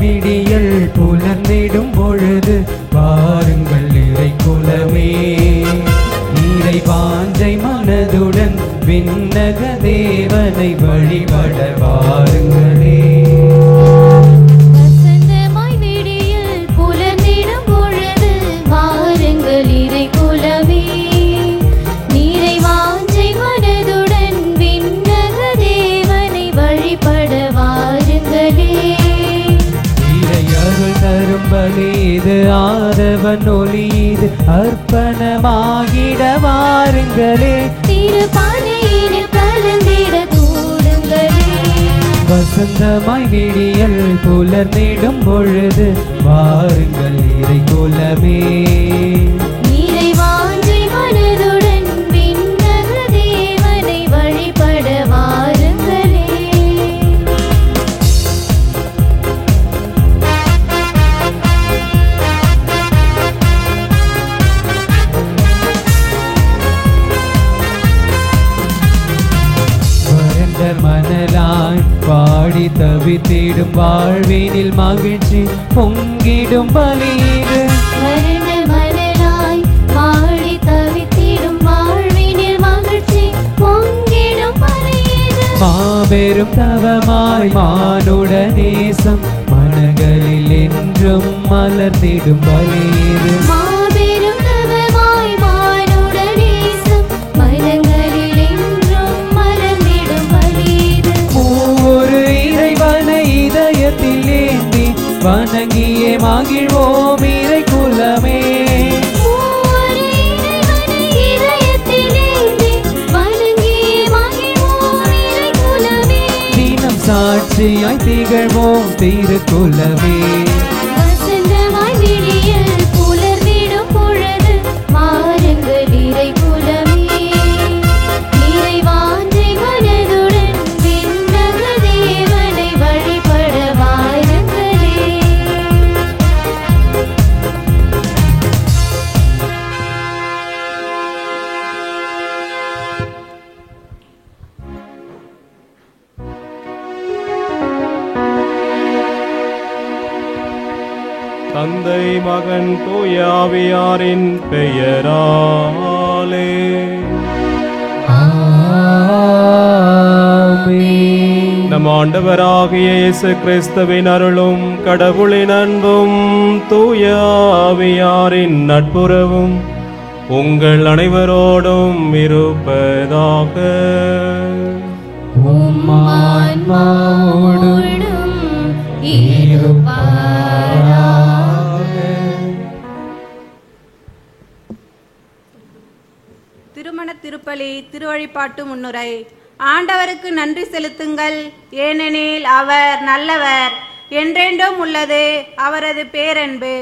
விடியல் புலர்ந்திடும் பொழுது வாருங்கள் இறை குலமே. நீரை வாஞ்சை மனதுடன் விண்ணக தேவனை வழிபட வாருங்களே. வசந்தமாய் விடியல் புலர்ந்திடும் பொழுது வாருங்கள் இறை குலமே. நீரை வாஞ்சை மனதுடன் விண்ணக தேவனை வழிபட வாருங்களே. இறை அருள் தரும் பலி இது, ஆதவன் ஒளி இது, அர்ப்பணமாகிட வாருங்களே. திருப்பாதையில் கலந்திட கூடுங்களே. வசந்தமாய் விடியல் புலர்ந்திடும் பொழுது வாருங்கள் இறை குலமே. நீரை வாஞ்சை மனதுடன் விண்ணக தேவனை வழிபட வாருங்களே. வறண்ட மணலாய் பாடி தவித்திடும் வாழ்வினில் மகிழ்ச்சி பொங்கிடும் பலியிடு. வறண்ட மணலாய் வாடி தவித்திடும் வாழ்வினில் மகிழ்ச்சி பொங்கிடும் பலியிடு. மாபெரும் தவமாய் மானுட நேசம் மனங்களில் என்றும் மலர்ந்திடும் பலியிடு. மாபெரும் தவமாய் மானுட நேசம் மனங்களில் என்றும் மலர்ந்திடும் பலியிடு. ஒவ்வொரு இறைவனை இதயத்தில் ஏந்தி வணங்கியே மகிழ்வோம் இறை குலமே. ஒவ்வொரு இறைவனை இதயத்தில் ஏந்தி வணங்கியே மகிழ்வோம் இறை குலமே. தினம் சாட்சியாய் திகழ்வோம் திருக்குலமே. வசந்தமாய் விடியல் புலர்ந்திடும் பொழுது வாருங்கள் இறை குலமே. நீரை வாஞ்சை மனதுடன் விண்ணக தேவனை வழிபட வாருங்களே. தந்தை மகன் தூய ஆவியாரின் பெயராலே. ஆமென். நம் ஆண்டவராகிய இயேசு கிறிஸ்துவின் அருளும் கடவுளின் அன்பும் தூய ஆவியாரின் நட்புறவும் உங்கள் அனைவரோடும் இருப்பதாக. உம் ஆன்மாவோடும் இருப்பாராக. திருமண திருப்பலி திருவழிபாட்டு முன்னுரை. ஆண்டவருக்கு நன்றி செலுத்துங்கள், ஏனெனில் அவர் நல்லவர், என்றென்றும் உள்ளது அவரது பேரன்பு.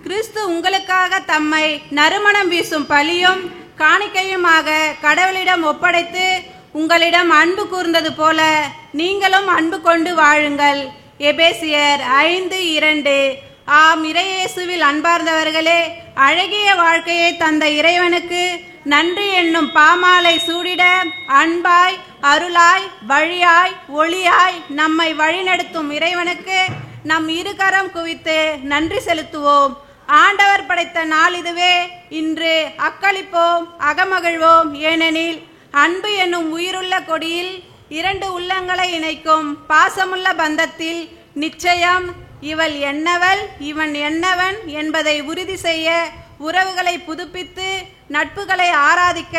கிறிஸ்து உங்களுக்காக தம்மை நறுமணம் வீசும் பலியும் காணிக்கையுமாக கடவுளிடம் ஒப்படைத்து உங்களிடம் அன்பு கூர்ந்தது போல நீங்களும் அன்பு கொண்டு வாழுங்கள். எபேசியர் 5:2. ஆம் இறையேசுவில் அன்பார்ந்தவர்களே, அழகிய வாழ்க்கையை தந்த இறைவனுக்கு நன்றி என்னும் பாமாலை சூடிட அன்பாய் அருளாய் வழியாய் ஒளியாய் நம்மை வழிநடத்தும் இறைவனுக்கு நம் இருகரம் குவித்து நன்றி செலுத்துவோம். ஆண்டவர் படைத்த நாள் இதுவே. இன்று அக்களிப்போம், அகமகிழ்வோம். ஏனெனில் அன்பு என்னும் உயிருள்ள கொடியில் இரண்டு உள்ளங்களை இணைக்கும் பாசமுள்ள பந்தத்தில் நிச்சயம் இவள் என்னவள் இவன் என்னவன் என்பதை உறுதி செய்ய, உறவுகளை புதுப்பித்து நட்புகளை ஆராதிக்க,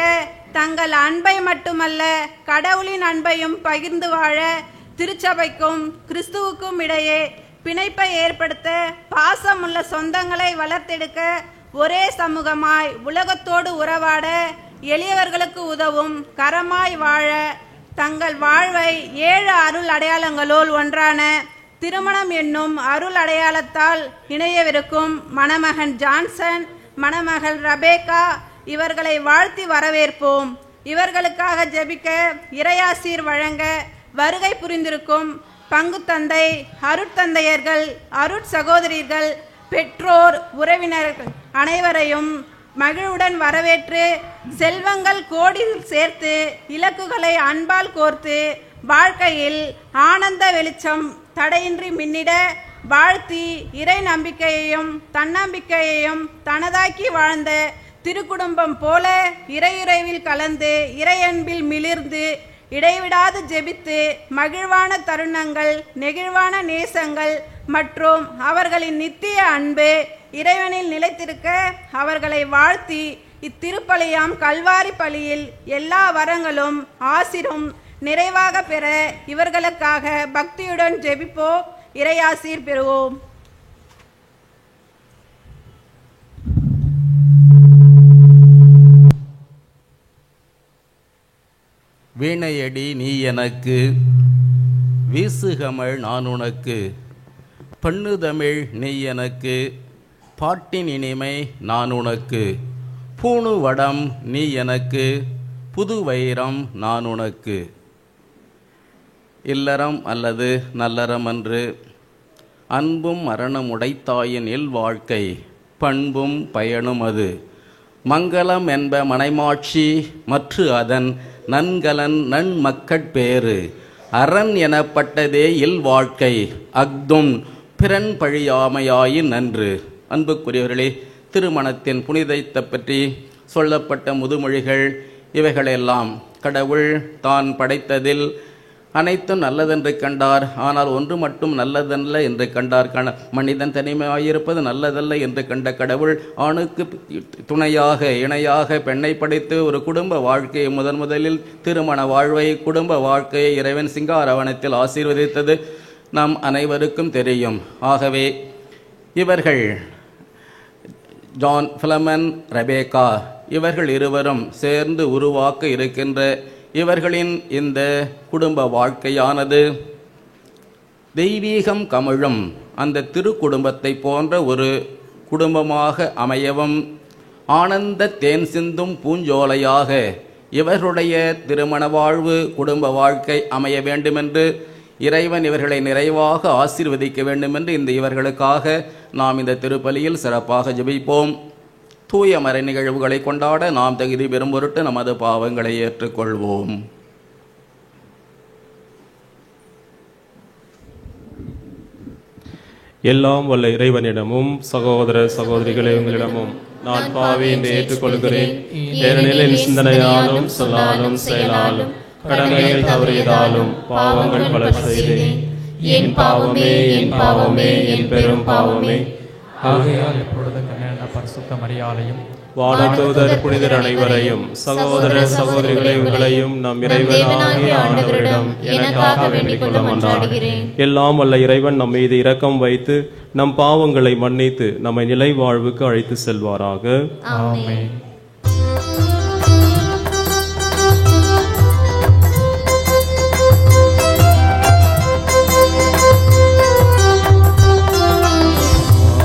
தங்கள் அன்பை மட்டுமல்ல கடவுளின் அன்பையும் பகிர்ந்து வாழ திருச்சபைக்கும் கிறிஸ்துவுக்கும் இடையே பிணைப்பை ஏற்படுத்த, பாசமுள்ள சொந்தங்களை வளர்த்தெடுக்க, ஒரே சமூகமாய் உலகத்தோடு உறவாட, எளியவர்களுக்கு உதவும் கரமாய் வாழ, தங்கள் வாழ்வை 7 அருள் அடையாளங்களுள் ஒன்றான திருமணம் என்னும் அருள் அடையாளத்தால் இணையவிருக்கும் மணமகன் ஜான்சன், மணமகள் ரபேக்கா இவர்களை வாழ்த்தி வரவேற்போம். இவர்களுக்காக ஜெபிக்க, இறையாசீர் வழங்க வருகை புரிந்திருக்கும் பங்கு தந்தை, அருட்தந்தையர்கள், அருட்சகோதரிகள், பெற்றோர், உறவினர்கள் அனைவரையும் மகிழ்வுடன் வரவேற்று, செல்வங்கள் கோடி சேர்த்து இலக்குகளை அன்பால் கோர்த்து வாழ்க்கையில் ஆனந்த வெளிச்சம் தடையின்றி மின்னிட வாழ்த்தி இறை நம்பிக்கையையும் தன்னம்பிக்கையையும் தனதாக்கி வாழ்ந்த திருக்குடும்பம் போல இறையுறைவில் கலந்து இறையன்பில் மிளிர்ந்து இடைவிடாது ஜெபித்து மகிழ்வான தருணங்கள், நெகிழ்வான நேசங்கள் மற்றும் அவர்களின் நித்திய அன்பு இறைவனில் நிலைத்திருக்க அவர்களை வாழ்த்தி இத்திருப்பலியாம் கல்வாரி பலியில் எல்லா வரங்களும் ஆசிரும் நிறைவாக பெற இவர்களுக்காக பக்தியுடன் ஜெபிப்போ, இறையாசீர் பெறுவோம். வீணையடி நீ எனக்கு, வீசுகமள் நான் உனக்கு, பண்ணுதமிழ் நீ எனக்கு, பாட்டின் இனிமை நான் உனக்கு, பூணு வடம் நீ எனக்கு, புது வைரம் நான் உனக்கு. இல்லறம் அல்லது நல்லறம் அன்று, அன்பும் மரணம் உடைத்தாயின் இல் வாழ்க்கை, பண்பும் பயனும் அது. மங்களம் என்ப மனைமாட்சி மற்று அதன் நன்கலன் நன்மக்கட்பேறு, அரண் எனப்பட்டதே இல் வாழ்க்கை, அக்தும் பிறன் பழியாமையாயின் நன்று. அன்புக்குரியவர்களே, திருமணத்தின் புனிதத்தை பற்றி சொல்லப்பட்ட முதுமொழிகள் இவைகளெல்லாம் கடவுள் தான் படைத்ததில் அனைத்தும் நல்லதென்று கண்டார். ஆனால் ஒன்று மட்டும் நல்லதல்ல என்று கண்டார். மனிதன் தனிமையாயிருப்பது நல்லதல்ல என்று கண்ட கடவுள் ஆணுக்கு துணையாக இணையாக பெண்ணை படைத்து ஒரு குடும்ப வாழ்க்கையை முதலில் திருமண வாழ்வை குடும்ப வாழ்க்கையை இறைவன் சிங்காரவணத்தில் ஆசீர்வதித்தது நம் அனைவருக்கும் தெரியும். ஆகவே இவர்கள் ஜான் பிலமன் ரெபேக்கா இவர்கள் இருவரும் சேர்ந்து உருவாக்க இருக்கின்ற இவர்களின் இந்த குடும்ப வாழ்க்கையானது தெய்வீகம் கமழும் அந்த திருக்குடும்பத்தை போன்ற ஒரு குடும்பமாக அமையவும், ஆனந்த தேன் சிந்தும் பூஞ்சோலையாக இவர்களுடைய திருமண வாழ்வு குடும்ப வாழ்க்கை அமைய வேண்டுமென்று இறைவன் இவர்களை நிறைவாக ஆசீர்வதிக்க வேண்டுமென்று இவர்களுக்காக நாம் இந்த திருப்பலியில் சிறப்பாக ஜெபிப்போம். தூய மறை நிகழ்வுகளை கொண்டாட நாம் தகுதி பெறும் பொருட்டு நமது பாவங்களை ஏற்றுக்கொள்வோம். எல்லாம் வல்ல இறைவனிடமும் சகோதர சகோதரிகளை உங்களிடமும் நான் பாவி என்று ஏற்றுக்கொள்கிறேன். ஏனெனில் என் சிந்தனையாலும் சொல்லாலும் செயலாலும் கடமைகள் தவறியதாலும் பாவங்கள் பல செய்தேன். என் பாவமே, என் பாவமே, என் பெரும் பாவமே. ஆகையால் எப்பொழுது கண்ணென பரிசுத்த மரியாதையும் வானதூதர் புனிதர் அனைவரையும் சகோதர சகோதரிகளை உங்களையும் நம் இறைவனாகிய ஆண்டவரிடம் எனக்காக வேண்டிக் கொள்ள மன்றாடுகிறேன். எல்லாம் வல்ல இறைவன் நம் மீது இரக்கம் வைத்து நம் பாவங்களை மன்னித்து நம்மை நிலை வாழ்வுக்கு அழைத்து செல்வாராக. ஆமென்.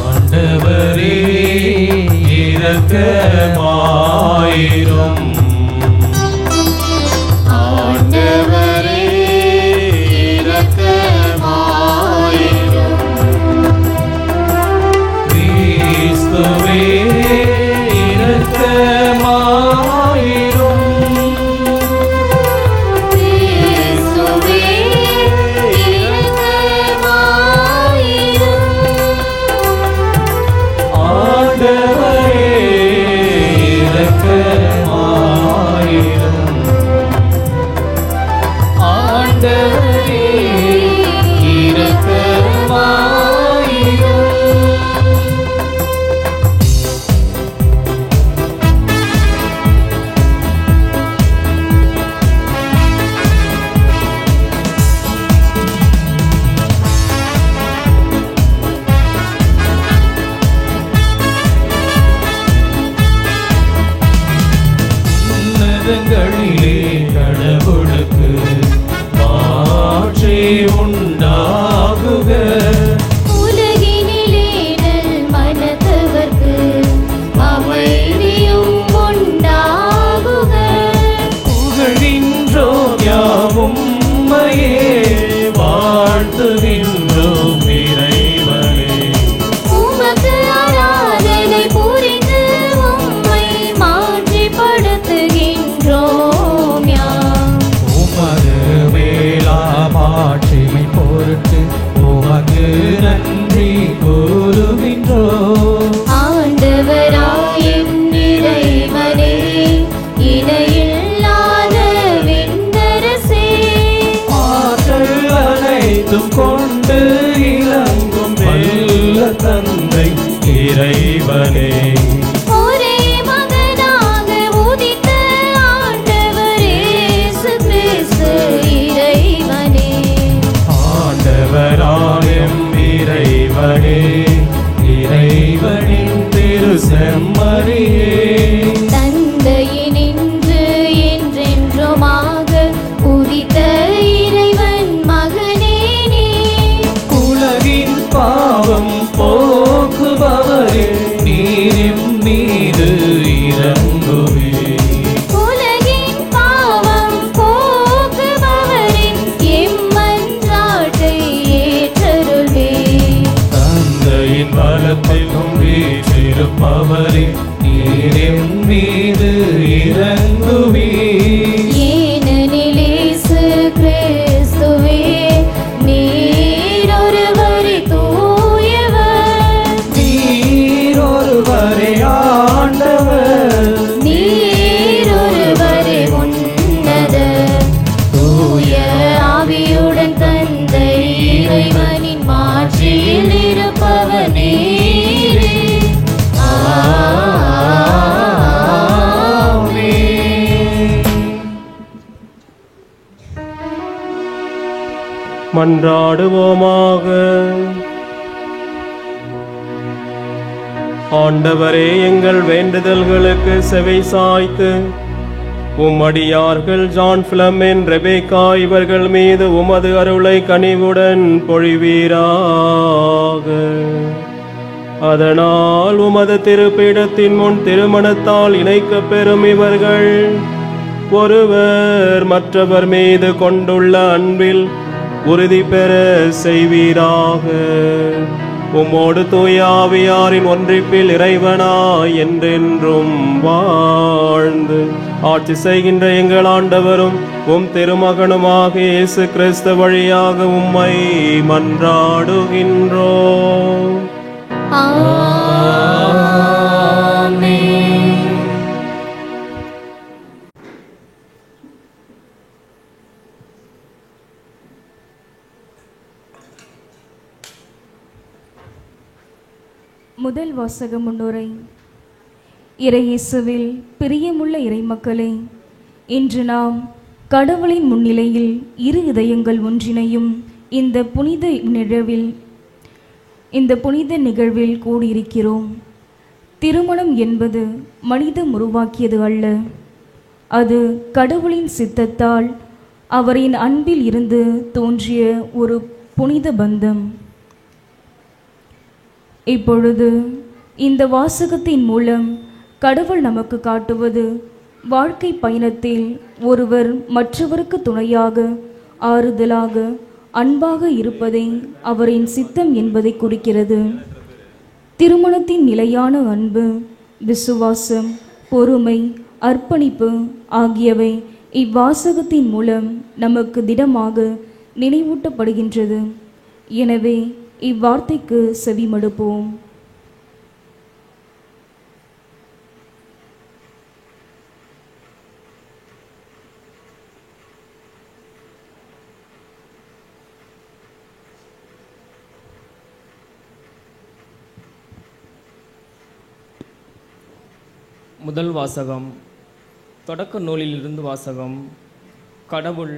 ஆண்டவரே இரக்கமாயிரும். ஆண்டவரே இரக்கமாயிரும். கிறிஸ்துவே இரக்கமாயிரும். கிறிஸ்துவே இரக்கமாயிரும். ஆண்டவரே இரக்கமாயிரும். ஆண்டவரே இரக்கமாயிரும். உன்னதங்களிலே கடவுளுக்கு மாட்சி உண்டாகுக. உலகினிலே நல் மனத்தவர்க்கு அமைதியும் உண்டாகுக. புகழ்கின்றோம் யாவும் உம்மையே, வாழ்த்துகின்றோம் இறைவனே. உமக்கு ஆராதனை புரிந்து உம்மை மாற்றிப்படுத்துகின்றோம் யாம். உமது மேலா மாட்சிமை பொருட்டு உமக்கு நன்றி தந்தை இறைவனே. ஒரே மகனாக உதித்த ஆண்டவர் இயேசு கிறிஸ்து இறைவனே. ஆண்டவராயம் இறைவனே, இறைவனின் திரு செம்மறியே. தந்தையினின்று என்றென்றுமாக உதித்த இறைவன் மகனே நீ. உலகின் பாவம் போக்குபவரே, நீரின் மீது இறங்குவே. உலகின் பாவம் போக்குபவரே, எம்மன்றாட்டை ஏற்றருள்வே. தந்தையின் பலத்திலும் வீற்றிருப்பவரே, நீரின் மீது இறங்குவே. ஏனெனில் இயேசு கிறிஸ்துவே நீர் ஒருவரே தூயவர். நீர் ஒருவரே ஆண்டவர், நீர் ஒருவரே உன்னதர். தூய ஆவியுடன் தந்தை இறைவனின் மாட்சியில் இருப்பவர் நீரே. மன்றாடுவோமாக. ஆண்டவரே, எங்கள் வேண்டுதல்களுக்கு செவி சாய்த்து உம்மடியார்கள் ஜான் பிலமென், ரெபேக்கா இவர்கள் மீது உமது அருளை கனிவுடன் பொழிவீராக. அதனால் உமது திருப்பீடத்தின் முன் திருமணத்தால் இணைக்கப் பெறும் இவர்கள் ஒருவர் மற்றவர் மீது கொண்டுள்ள அன்பில் உறுதி பெற செய்வீராக. உம்மோடு தூய ஆவியாரின் ஒன்றிப்பில் இறைவனாய் என்றென்றும் வாழ்ந்து ஆட்சி செய்கின்ற எங்கள் ஆண்டவரும் உம் திருமகனுமாக இயேசு கிறிஸ்து வழியாக உம்மை மன்றாடுகின்றோம். முதல் வாசக முன்னுரை. இறையேசுவில் பிரியமுள்ள இறைமக்களே, இன்று நாம் கடவுளின் முன்னிலையில் இரு இதயங்கள் ஒன்றினையும் இந்த புனித நிகழ்வில் கூடியிருக்கிறோம். திருமணம் என்பது மனிதம் உருவாக்கியது அல்ல. அது கடவுளின் சித்தத்தால் அவரின் அன்பில் இருந்து தோன்றிய ஒரு புனித பந்தம். இப்பொழுது இந்த வாசகத்தின் மூலம் கடவுள் நமக்கு காட்டுவது வாழ்க்கை பயணத்தில் ஒருவர் மற்றவருக்கு துணையாக, ஆறுதலாக, அன்பாக இருப்பதை அவரின் சித்தம் என்பதை குறிக்கிறது. திருமணத்தின் நிலையான அன்பு, விசுவாசம், பொறுமை, அர்ப்பணிப்பு ஆகியவை இவ்வாசகத்தின் மூலம் நமக்கு திடமாக நினைவூட்டப்படுகின்றது. எனவே இவ்வார்த்தைக்கு செவிமடுப்போம். முதல் வாசகம் தொடக்க நூலிலிருந்து வாசகம். கடவுள்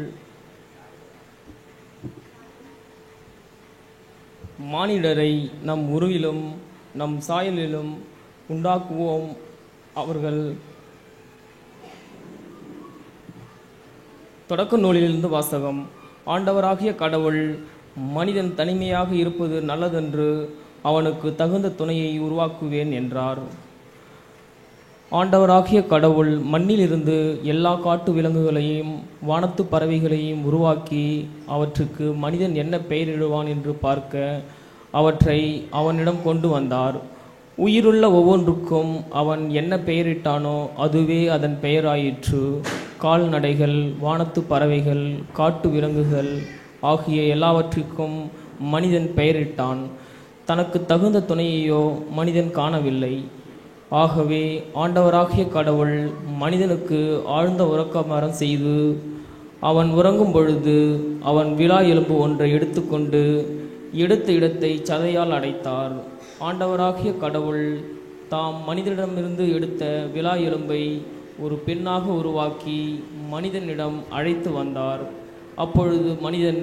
மானிடரை நம் உருவிலும் நம் சாயலிலும் உண்டாக்குவோம். அவர்கள் தொடக்க நூலிலிருந்து வாசகம். ஆண்டவராகிய கடவுள் மனிதன் தனிமையாக இருப்பது நல்லதென்று அவனுக்கு தகுந்த துணையை உருவாக்குவேன் என்றார். ஆண்டவராகிய கடவுள் மண்ணிலிருந்து எல்லா காட்டு விலங்குகளையும் வானத்து பறவைகளையும் உருவாக்கி அவற்றுக்கு மனிதன் என்ன பெயரிடுவான் என்று பார்க்க அவற்றை அவனிடம் கொண்டு வந்தார். உயிருள்ள ஒவ்வொன்றுக்கும் அவன் என்ன பெயரிட்டானோ அதுவே அதன் பெயராயிற்று. கால்நடைகள், வானத்து பறவைகள், காட்டு விலங்குகள் ஆகிய எல்லாவற்றிற்கும் மனிதன் பெயரிட்டான். தனக்கு தகுந்த துணையையோ மனிதன் காணவில்லை. ஆகவே ஆண்டவராகிய கடவுள் மனிதனுக்கு ஆழ்ந்த உறக்கமரம் செய்து அவன் உறங்கும் பொழுது அவன் விலா எலும்பு ஒன்றை எடுத்துக்கொண்டு எடுத்த இடத்தை சதையால் அடைத்தார். ஆண்டவராகிய கடவுள் தாம் மனிதனிடமிருந்து எடுத்த விலா எலும்பை ஒரு பெண்ணாக உருவாக்கி மனிதனிடம் அழைத்து வந்தார். அப்பொழுது மனிதன்,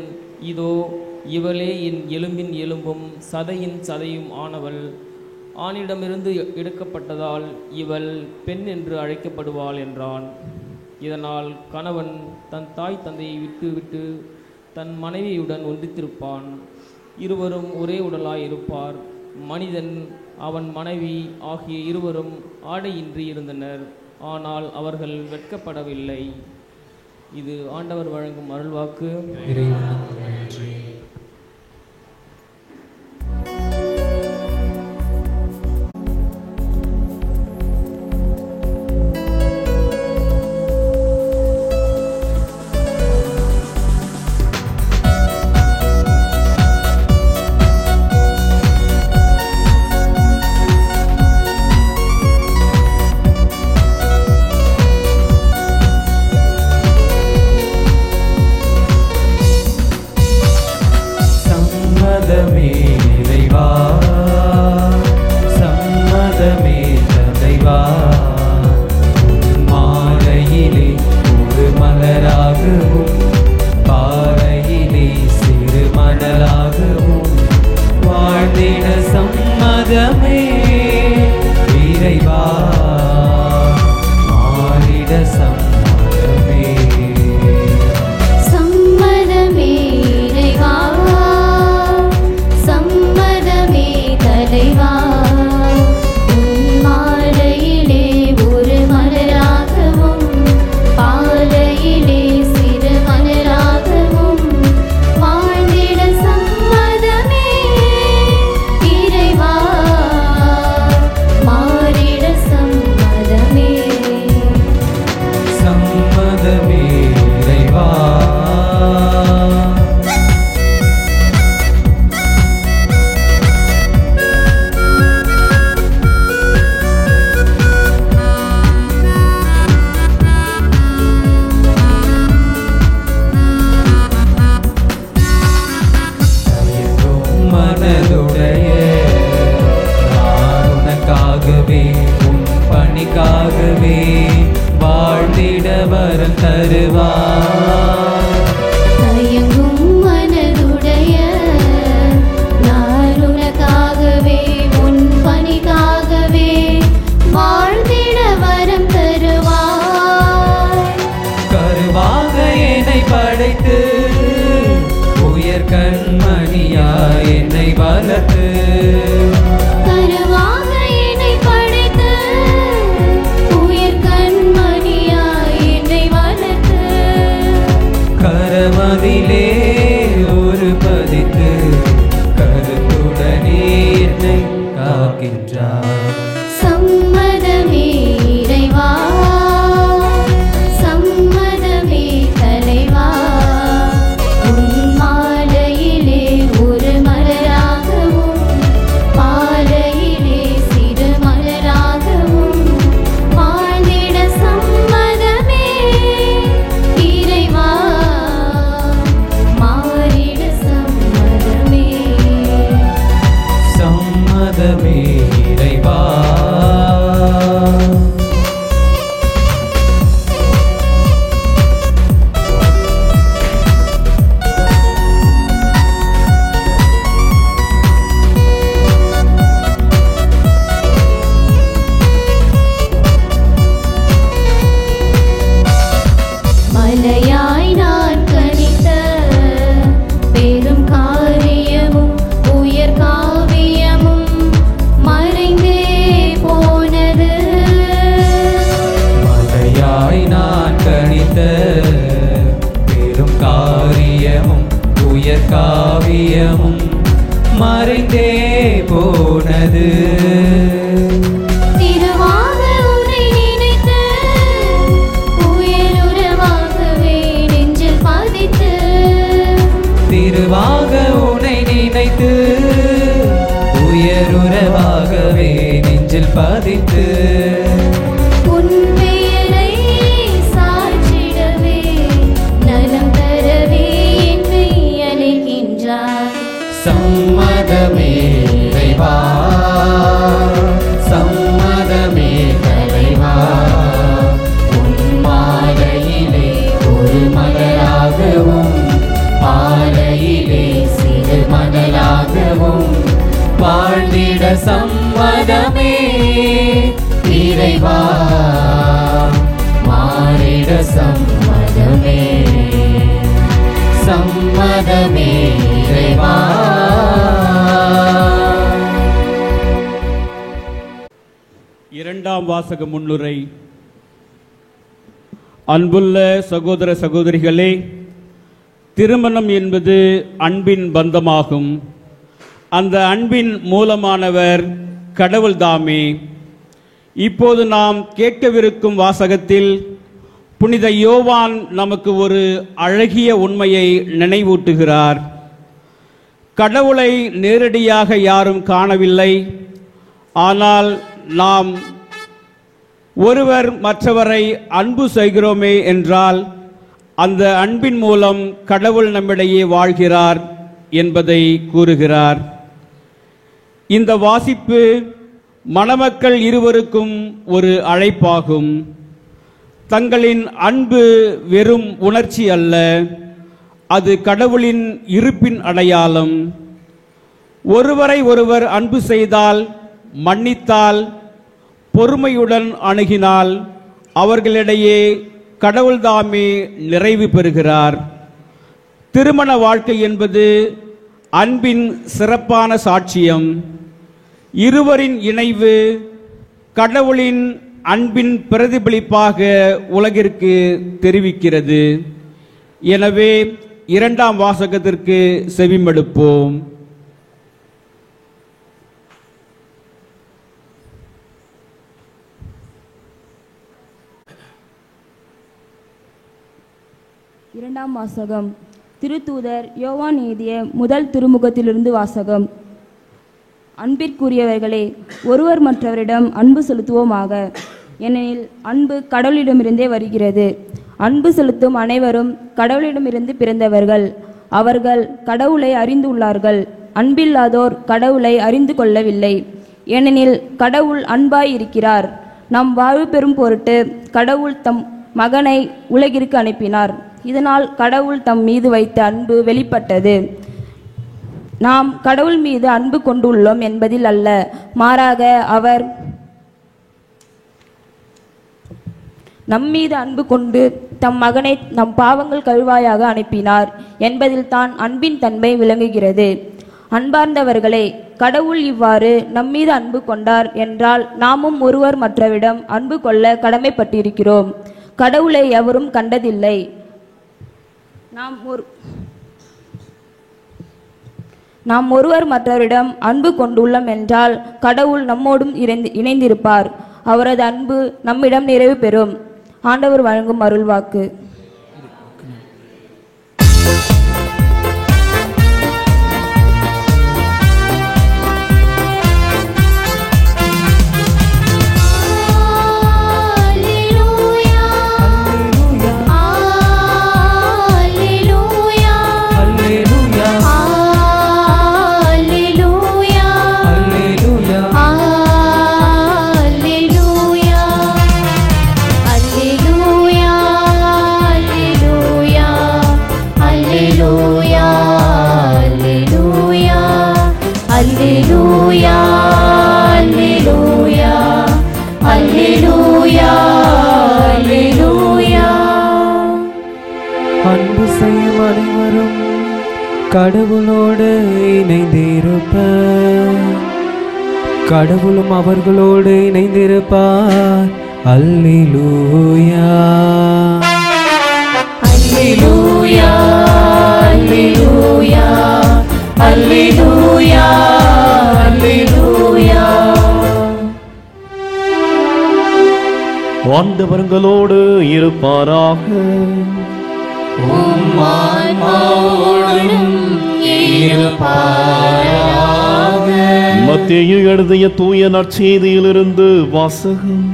இதோ இவளே என் எலும்பின் எலும்பும் சதையின் சதையும் ஆனவள், ஆணிடமிருந்து எடுக்கப்பட்டதால் இவள் பெண் என்று அழைக்கப்படுவாள் என்றான். இதனால் கணவன் தன் தாய் தந்தையை விட்டு தன் மனைவியுடன் ஒன்றித்திருப்பான், இருவரும் ஒரே உடலாய் இருப்பார். மனிதன் அவன் மனைவி ஆகிய இருவரும் ஆடையின்றி இருந்தனர், ஆனால் அவர்கள் வெட்கப்படவில்லை. இது ஆண்டவர் வழங்கும் அருள்வாக்கு. இறைவனுக்கு நன்றி. காவியமும் மறைந்தே போனது. திருவாக உன்னை நினைத்து உயிருறவாகவே நெஞ்சில் பதித்து, திருவாக உன்னை நினைத்து உயிருறவாகவே நெஞ்சில் பதித்து, உன் பெயரை சாற்றிடவே நலம் தரவே என்னை அழைக்கின்றார். சம்மதமே இறைவா. சம்மதமே இறைவா, மாறிட சம்மதமே, சம்மதமே இறைவா. இரண்டாம் வாசக முன்னுரை. அன்புள்ள சகோதர சகோதரிகளே, திருமணம் என்பது அன்பின் பந்தமாகும். அந்த அன்பின் மூலமானவர் கடவுள்தாமே. இப்போது நாம் கேட்கவிருக்கும் வாசகத்தில் புனித யோவான் நமக்கு ஒரு அழகிய உண்மையை நினைவூட்டுகிறார். கடவுளை நேரடியாக யாரும் காணவில்லை, ஆனால் நாம் ஒருவர் மற்றவரை அன்பு செய்கிறோமே என்றால் அந்த அன்பின் மூலம் கடவுள் நம்மிடையே வாழ்கிறார் என்பதை கூறுகிறார். இந்த வாசிப்பு மணமக்கள் இருவருக்கும் ஒரு அழைப்பாகும். தங்களின் அன்பு வெறும் உணர்ச்சி அல்ல, அது கடவுளின் இருப்பின் அடையாளம். ஒருவரை ஒருவர் அன்பு செய்தால், மன்னித்தால், பொறுமையுடன் அணுகினால் அவர்களிடையே கடவுள்தாமே நிறைவு பெறுகிறார். திருமண வாழ்க்கை என்பது அன்பின் சிறப்பான சாட்சியம். இருவரின் இணைவு கடவுளின் அன்பின் பிரதிபலிப்பாக உலகிற்கு தெரிவிக்கிறது. எனவே இரண்டாம் வாசகத்திற்கு செவிமடுப்போம். இரண்டாம் வாசகம். திருத்தூதர் யோவான் எழுதிய முதல் திருமுகத்திலிருந்து வாசகம். அன்பிற்குரியவர்களே, ஒருவர் மற்றவரிடம் அன்பு செலுத்துவோமாக. ஏனெனில் அன்பு கடவுளிடமிருந்தே வருகிறது. அன்பு செலுத்தும் அனைவரும் கடவுளிடமிருந்து பிறந்தவர்கள். அவர்கள் கடவுளை அறிந்துள்ளார்கள். அன்பில்லாதோர் கடவுளை அறிந்து கொள்ளவில்லை. ஏனெனில் கடவுள் அன்பாய் இருக்கிறார். நம் வாழ்வு பெறும் பொருட்டு கடவுள் தம் மகனை உலகிற்கு அனுப்பினார். இதனால் கடவுள் தம் மீது வைத்த அன்பு வெளிப்பட்டது. நாம் கடவுள் மீது அன்பு கொண்டுள்ளோம் என்பதில் அல்ல, மாறாக அவர் நம்மீது அன்பு கொண்டு தம் மகனை நம் பாவங்கள் கழுவாயாக அனுப்பினார் என்பதில் தான் அன்பின் தன்மை விளங்குகிறது. அன்பார்ந்தவர்களே, கடவுள் இவ்வாறு நம்மீது அன்பு கொண்டார் என்றால் நாமும் ஒருவர் மற்றவரிடம் அன்பு கொள்ள கடமைப்பட்டிருக்கிறோம். கடவுளை எவரும் கண்டதில்லை. நாம் ஒருவர் மற்றவரிடம் அன்பு கொண்டுள்ளோம் என்றால் கடவுள் நம்மோடும் இணைந்திருப்பார். அவரது அன்பு நம்மிடம் நிறைவு பெறும். ஆண்டவர் வழங்கும் அருள்வாக்கு. அன்பு செய்யும் அனைவரும் கடவுளோடு இணைந்திருப்ப, கடவுளும் அவர்களோடு இணைந்திருப்பார். அல்லேலூயா, அல்லேலூயா, அல்லேலூயா, அல்லேலூயா, அல்லேலூயா. ஆண்டவர்களோடு இருப்பாராக. மத்தேயு எழுதிய தூய நற்செய்தியிலிருந்து வாசகம்.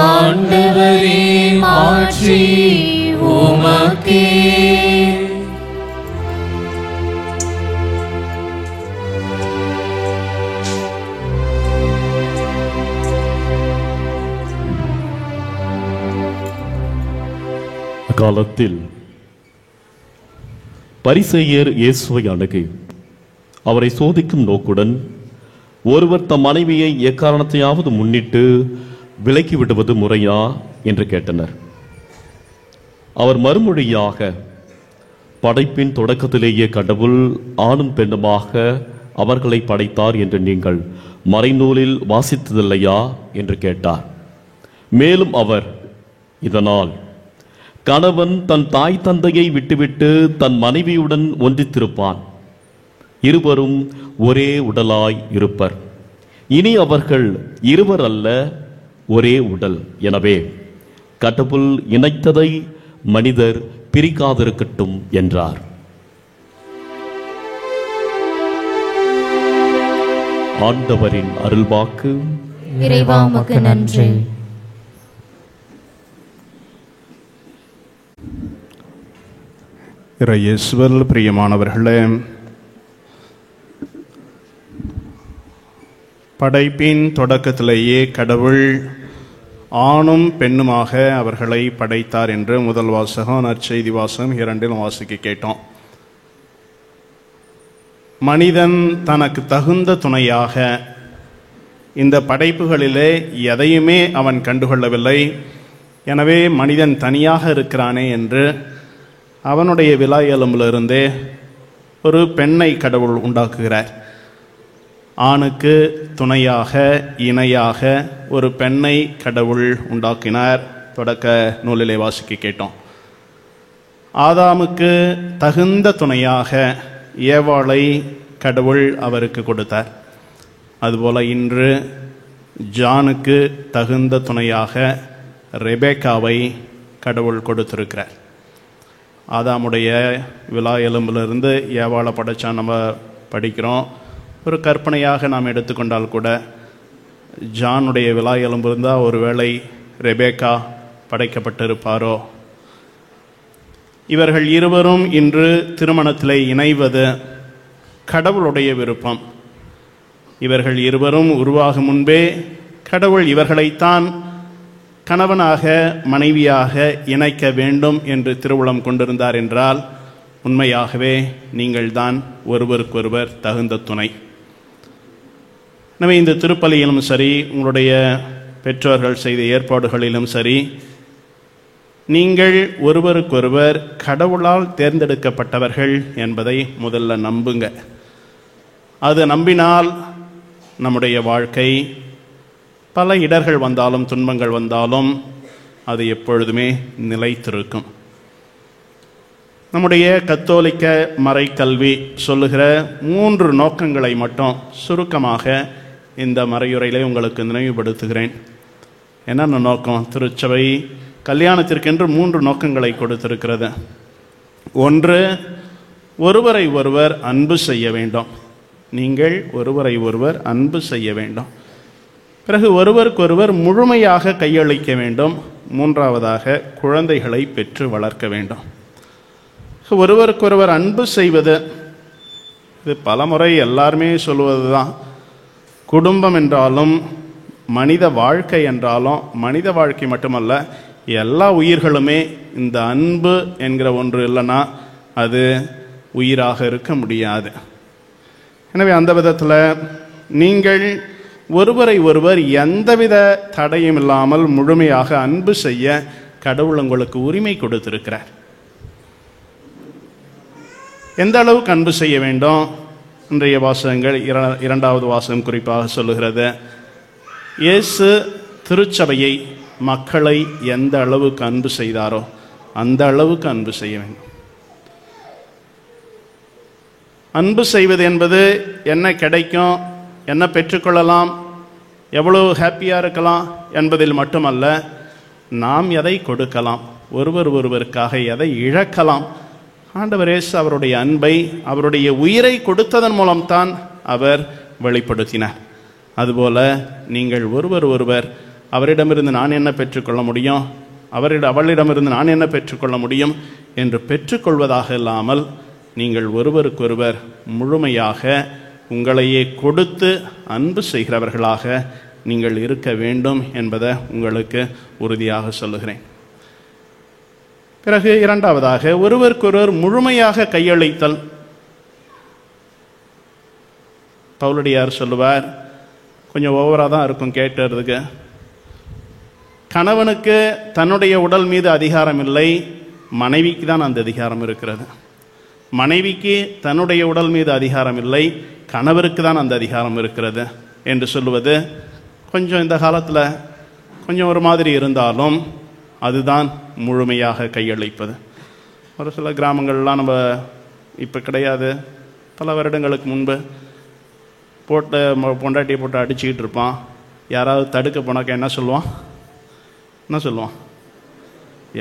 ஆண்டவரே, மாட்சி உமக்கே. காலத்தில் பரிசேயர் இயேசுவை அணுகி அவரை சோதிக்கும் நோக்குடன், ஒருவர் தம் மனைவியை எக்காரணத்தையாவது முன்னிட்டு விலக்கி விடுவது முறையா என்று கேட்டனர். அவர் மறுமொழியாக, படைப்பின் தொடக்கத்திலேயே கடவுள் ஆணும் பெண்ணுமாக அவர்களை படைத்தார் என்று நீங்கள் மறைநூலில் வாசித்ததில்லையா என்று கேட்டார். மேலும் அவர், இதனால் கணவன் தன் தாய் தந்தையை விட்டுவிட்டு தன் மனைவியுடன் ஒன்றித்திருப்பான், இருவரும் ஒரே உடலாய் இருப்பர், இனி அவர்கள் இருவர் அல்ல ஒரே உடல். எனவே கடவுள் இணைத்ததை மனிதர் பிரிக்காதிருக்கட்டும் என்றார். ஆண்டவரின் அருள்வாக்கு. இறைவா உமக்கு நன்றி. இயேசுவில் பிரியமானவர்களே, படைப்பின் தொடக்கத்திலேயே கடவுள் ஆணும் பெண்ணுமாக அவர்களை படைத்தார் என்று முதல் வாசகம் நற்செய்தி வாசகம் 2 வாசிக்க கேட்டோம். மனிதன் தனக்கு தகுந்த துணையாக இந்த படைப்புகளிலே எதையுமே அவன் கண்டுகொள்ளவில்லை. எனவே மனிதன் தனியாக இருக்கிறானே என்று அவனுடைய விலா எலும்பிலிருந்தே ஒரு பெண்ணை கடவுள் உண்டாக்குகிறார். ஆணுக்கு துணையாக இணையாக ஒரு பெண்ணை கடவுள் உண்டாக்கினார். தொடக்க நூலிலே வாசிக்க கேட்டோம். ஆதாமுக்கு தகுந்த துணையாக ஏவாளை கடவுள் அவருக்கு கொடுத்தார். அதுபோல இன்று ஜானுக்கு தகுந்த துணையாக ரெபேக்காவை கடவுள் கொடுத்திருக்கிறார். ஆதாமுடைய விலா எலும்பிலிருந்து ஏவாளை படைச்சா நம்ம படிக்கிறோம். ஒரு கற்பனையாக நாம் எடுத்துக்கொண்டால் கூட ஜானுடைய விலா எலும்பு இருந்தால் ஒருவேளை ரெபேக்கா படைக்கப்பட்டிருப்பாரோ. இவர்கள் இருவரும் இன்று திருமணத்திலே இணைவது கடவுளுடைய விருப்பம். இவர்கள் இருவரும் உருவாகும் முன்பே கடவுள் இவர்களைத்தான் கணவனாக மனைவியாக இணைக்க வேண்டும் என்று திருவுளம் கொண்டிருந்தார் என்றால் உண்மையாகவே நீங்கள்தான் ஒருவருக்கொருவர் தகுந்த துணை. எனவே இந்த திருப்பலியிலும் சரி, உங்களுடைய பெற்றோர்கள் செய்த ஏற்பாடுகளிலும் சரி, நீங்கள் ஒருவருக்கொருவர் கடவுளால் தேர்ந்தெடுக்கப்பட்டவர்கள் என்பதை முதல்ல நம்புங்க. அது நம்பினால் நம்முடைய வாழ்க்கை பல இடர்கள் வந்தாலும் துன்பங்கள் வந்தாலும் அது எப்பொழுதுமே நிலைத்திருக்கும். நம்முடைய கத்தோலிக்க மறைக்கல்வி சொல்லுகிற 3 நோக்கங்களை மட்டும் சுருக்கமாக இந்த மறையுரையிலே உங்களுக்கு நினைவுபடுத்துகிறேன். என்னென்ன நோக்கம்? திருச்சபை கல்யாணத்திற்கென்று 3 நோக்கங்களை கொடுத்திருக்கிறது. 1, ஒருவரை ஒருவர் அன்பு செய்ய வேண்டும். நீங்கள் ஒருவரை ஒருவர் அன்பு செய்ய வேண்டும். பிறகு ஒருவருக்கொருவர் முழுமையாக கையளிக்க வேண்டும். 3வதாக குழந்தைகளை பெற்று வளர்க்க வேண்டும். ஒருவருக்கொருவர் அன்பு செய்வது இது பலமுறை எல்லாருமே சொல்வது தான். குடும்பம் என்றாலும் மனித வாழ்க்கை என்றாலும், மனித வாழ்க்கை மட்டுமல்ல எல்லா உயிர்களுமே இந்த அன்பு என்கிற ஒன்று இல்லைன்னா அது உயிராக இருக்க முடியாது. எனவே அந்த விதத்தில் நீங்கள் ஒருவரை ஒருவர் எந்தவித தடையும் இல்லாமல் முழுமையாக அன்பு செய்ய கடவுள் உங்களுக்கு உரிமை கொடுத்திருக்கிறார். எந்த அளவுக்கு அன்பு செய்ய வேண்டும்? இன்றைய வாசகங்கள் 2வது வாசகம் குறிப்பாக சொல்லுகிறது. இயேசு திருச்சபையை, மக்களை எந்த அளவுக்கு அன்பு செய்தாரோ அந்த அளவுக்கு அன்பு செய்ய வேண்டும். அன்பு செய்வது என்பது என்ன கிடைக்கும், என்ன பெற்றுக்கொள்ளலாம், எவ்வளவு ஹாப்பியாக இருக்கலாம் என்பதில் மட்டுமல்ல, நாம் எதை கொடுக்கலாம், ஒருவர் ஒருவருக்காக எதை இழக்கலாம். ஆண்டவர் இயேசு அவருடைய அன்பை, அவருடைய உயிரை கொடுத்ததன் மூலம்தான் அவர் வெளிப்படுத்தினார். அதுபோல நீங்கள் ஒருவர் ஒருவர் அவரிடமிருந்து நான் என்ன பெற்றுக்கொள்ள முடியும், அவளிடமிருந்து நான் என்ன பெற்றுக்கொள்ள முடியும் என்று பெற்றுக்கொள்வதாக இல்லாமல் நீங்கள் ஒருவருக்கொருவர் முழுமையாக உங்களையே கொடுத்து அன்பு செய்கிறவர்களாக நீங்கள் இருக்க வேண்டும் என்பதை உங்களுக்கு உறுதியாக சொல்லுகிறேன். பிறகு 2வதாக ஒருவருக்கொருவர் முழுமையாக கையளித்தல். பவுலடியார் சொல்லுவார், கொஞ்சம் ஓவராக தான் இருக்கும் கேட்டுறதுக்கு. கணவனுக்கு தன்னுடைய உடல் மீது அதிகாரம் இல்லை, மனைவிக்கு தான் அந்த அதிகாரம் இருக்கிறது. மனைவிக்கு தன்னுடைய உடல் மீது அதிகாரம் இல்லை, கணவருக்கு தான் அந்த அதிகாரம் இருக்கிறது என்று சொல்லுவது கொஞ்சம் இந்த காலத்தில் கொஞ்சம் ஒரு மாதிரி இருந்தாலும் அதுதான் முழுமையாக கையளிப்பது. ஒரு சில கிராமங்கள்லாம் நம்ம இப்போ கிடையாது, பல வருடங்களுக்கு முன்பு பொண்டாட்டியை போட்டு அடிச்சுக்கிட்டு இருப்பான். யாராவது தடுக்க போனாக்க என்ன சொல்லுவான்?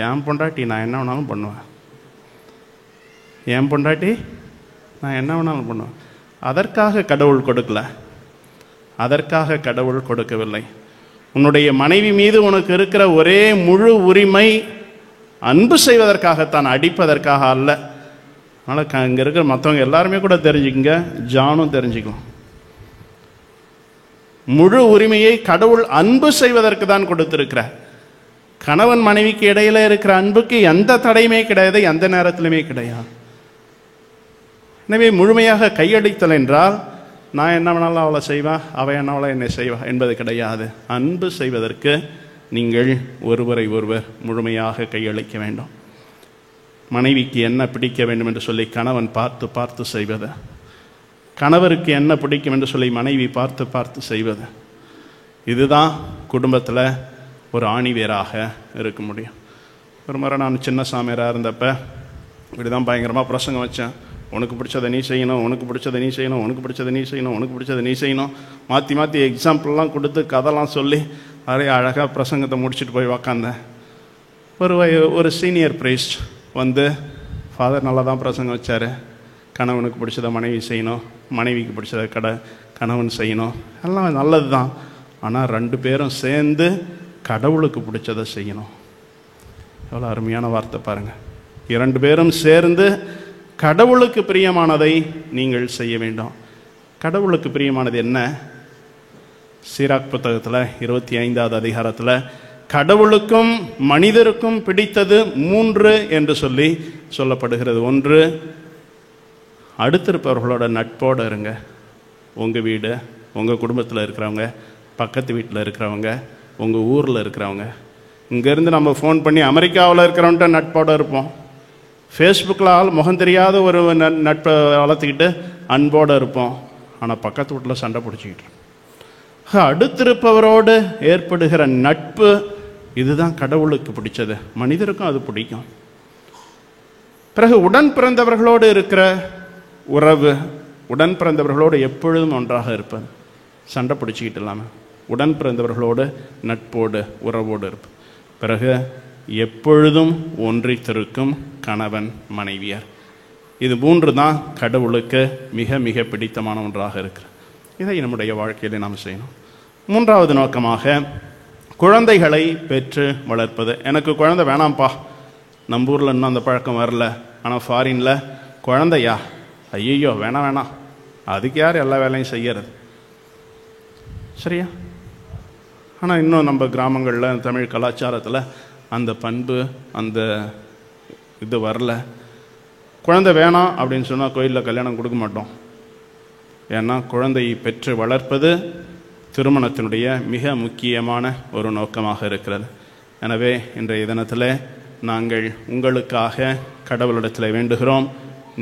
என் பொண்டாட்டி நான் என்ன வேணாலும் பண்ணுவேன், என் பொண்டாட்டி நான் என்ன வேணாலும் பண்ணுவேன். அதற்காக கடவுள் கொடுக்கல, அதற்காக கடவுள் கொடுக்கவில்லை. உன்னுடைய மனைவி மீது உனக்கு இருக்கிற ஒரே முழு உரிமை அன்பு செய்வதற்காகத்தான், அடிப்பதற்காக அல்ல. அதனால் இங்கே இருக்கிற மற்றவங்க எல்லாருமே கூட தெரிஞ்சுக்கங்க, ஜானும் தெரிஞ்சுக்கும். முழு உரிமையை கடவுள் அன்பு செய்வதற்கு தான் கொடுத்திருக்கிறார். கணவன் மனைவிக்கு இடையில இருக்கிற அன்புக்கு எந்த தடையுமே கிடையாது, எந்த நேரத்திலுமே கிடையாது. எனவே முழுமையாக கையடித்தல் என்றால் நான் என்ன வேணாலும் அவளை செய்வேன், அவள் என்ன வேணாலும் என்னை செய்வா என்பது கிடையாது. அன்பு செய்வதற்கு நீங்கள் ஒருவரை ஒருவர் முழுமையாக கையளிக்க வேண்டும். மனைவிக்கு என்ன பிடிக்க வேண்டும் என்று சொல்லி கணவன் பார்த்து பார்த்து செய்வது, கணவருக்கு என்ன பிடிக்கும் என்று சொல்லி மனைவி பார்த்து பார்த்து செய்வது, இதுதான் குடும்பத்தில் ஒரு ஆணிவேராக இருக்க முடியும். ஒரு முறை நான் சின்ன சாமியாராக இருந்தப்ப இப்படி தான் பயங்கரமாக பிரசங்கம் வச்சேன். உனக்கு பிடிச்சதை நீ செய்யணும், உனக்கு பிடிச்சதை நீ செய்யணும், உனக்கு பிடிச்சதை நீ செய்யணும், உனக்கு பிடிச்சதை நீ செய்யணும், மாற்றி மாற்றி எக்ஸாம்பிள்லாம் கொடுத்து கதைலாம் சொல்லி நிறைய அழகாக பிரசங்கத்தை முடிச்சுட்டு போய் உக்காந்தேன். ஒரு சீனியர் பிரீஸ்ட் வந்து, ஃபாதர் நல்லா தான் பிரசங்கம் வச்சார், கணவனுக்கு பிடிச்சதை மனைவி செய்யணும், மனைவிக்கு பிடிச்சதை கணவன் செய்யணும், எல்லாம் நல்லது தான். ஆனால் 2 பேரும் சேர்ந்து கடவுளுக்கு பிடிச்சதை செய்யணும். எவ்வளோ அருமையான வார்த்தை பாருங்கள். 2 பேரும் சேர்ந்து கடவுளுக்கு பிரியமானதை நீங்கள் செய்ய வேண்டும். கடவுளுக்கு பிரியமானது என்ன? சீராக் புத்தகத்தில் 25வது அதிகாரத்தில் கடவுளுக்கும் மனிதருக்கும் பிடித்தது 3 என்று சொல்லி சொல்லப்படுகிறது. 1, அடுத்திருப்பவர்களோட நட்போடு இருங்க. உங்கள் வீடு, உங்கள் குடும்பத்தில் இருக்கிறவங்க, பக்கத்து வீட்டில் இருக்கிறவங்க, உங்கள் ஊரில் இருக்கிறவங்க. இங்கேருந்து நம்ம ஃபோன் பண்ணி அமெரிக்காவில் இருக்கிறவன்ட்ட நட்போடு இருப்போம். ஃபேஸ்புக்கில் முகம் தெரியாத ஒரு நட்பை வளர்த்துக்கிட்டு அன்போடு இருப்போம். ஆனால் பக்கத்து வீட்டில் சண்டை பிடிச்சிக்கிட்டு. அடுத்திருப்பவரோடு ஏற்படுகிற நட்பு, இதுதான் கடவுளுக்கு பிடிச்சது, மனிதருக்கும் அது பிடிக்கும். பிறகு உடன் பிறந்தவர்களோடு இருக்கிற உறவு, உடன் பிறந்தவர்களோடு எப்பொழுதும் ஒன்றாக இருப்பது, சண்டை பிடிச்சிக்கிட்டு இல்லாமல் உடன் பிறந்தவர்களோடு நட்போடு உறவோடு இருப்பது. பிறகு எப்பொழுதும் ஒன்றித்திருக்கும் கணவன் மனைவியர். இது 3 தான் கடவுளுக்கு மிக மிக பிடித்தமான ஒன்றாக இருக்கிறது. இதை நம்முடைய வாழ்க்கையில் நாம் செய்யணும். 3வது நோக்கமாக குழந்தைகளை பெற்று வளர்ப்பது. எனக்கு குழந்தை வேணாம்ப்பா, நம்ம ஊரில் இன்னும் அந்த பழக்கம் வரல, ஆனால் ஃபாரினில் குழந்தையா, ஐயோ வேணாம் வேணாம், அதுக்கு யார் எல்லா வேலையும் செய்யறது, சரியா? ஆனால் இன்னும் நம்ம கிராமங்களில் தமிழ் கலாச்சாரத்தில் அந்த பண்பு, அந்த இது வரல. குழந்தை வேணாம் அப்படின்னு சொன்னால் கோயிலில் கல்யாணம் கொடுக்க மாட்டோம். ஏன்னா குழந்தையை பெற்று வளர்ப்பது திருமணத்தினுடைய மிக முக்கியமான ஒரு நோக்கமாக இருக்கிறது. எனவே இன்றைய தினத்தில் நாங்கள் உங்களுக்காக கடவுளிடத்தில் வேண்டுகிறோம்.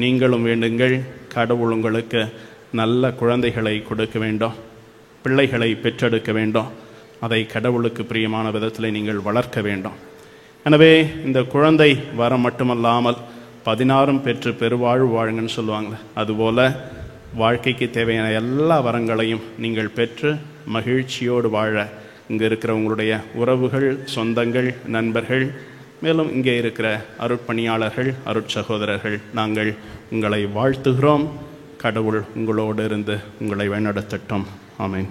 நீங்களும் வேண்டுங்கள். கடவுள் உங்களுக்கு நல்ல குழந்தைகளை கொடுக்க வேண்டும், பிள்ளைகளை பெற்றெடுக்க வேண்டும். அதை கடவுளுக்கு பிரியமான விதத்தில் நீங்கள் வளர்க்க வேண்டும். எனவே இந்த குழந்தை வரம் மட்டுமல்லாமல் 16 பெற்று பெருவாழ்வு வாழுங்கன்னு சொல்லுவாங்களே, அதுபோல் வாழ்க்கைக்கு தேவையான எல்லா வரங்களையும் நீங்கள் பெற்று மகிழ்ச்சியோடு வாழ இங்கே இருக்கிற உங்களுடைய உறவுகள், சொந்தங்கள், நண்பர்கள், மேலும் இங்கே இருக்கிற அருட்பணியாளர்கள், அருட்சகோதரர்கள், நாங்கள் உங்களை வாழ்த்துகிறோம். கடவுள் உங்களோடு இருந்து உங்களை வழிநடத்தட்டும். ஆமென்.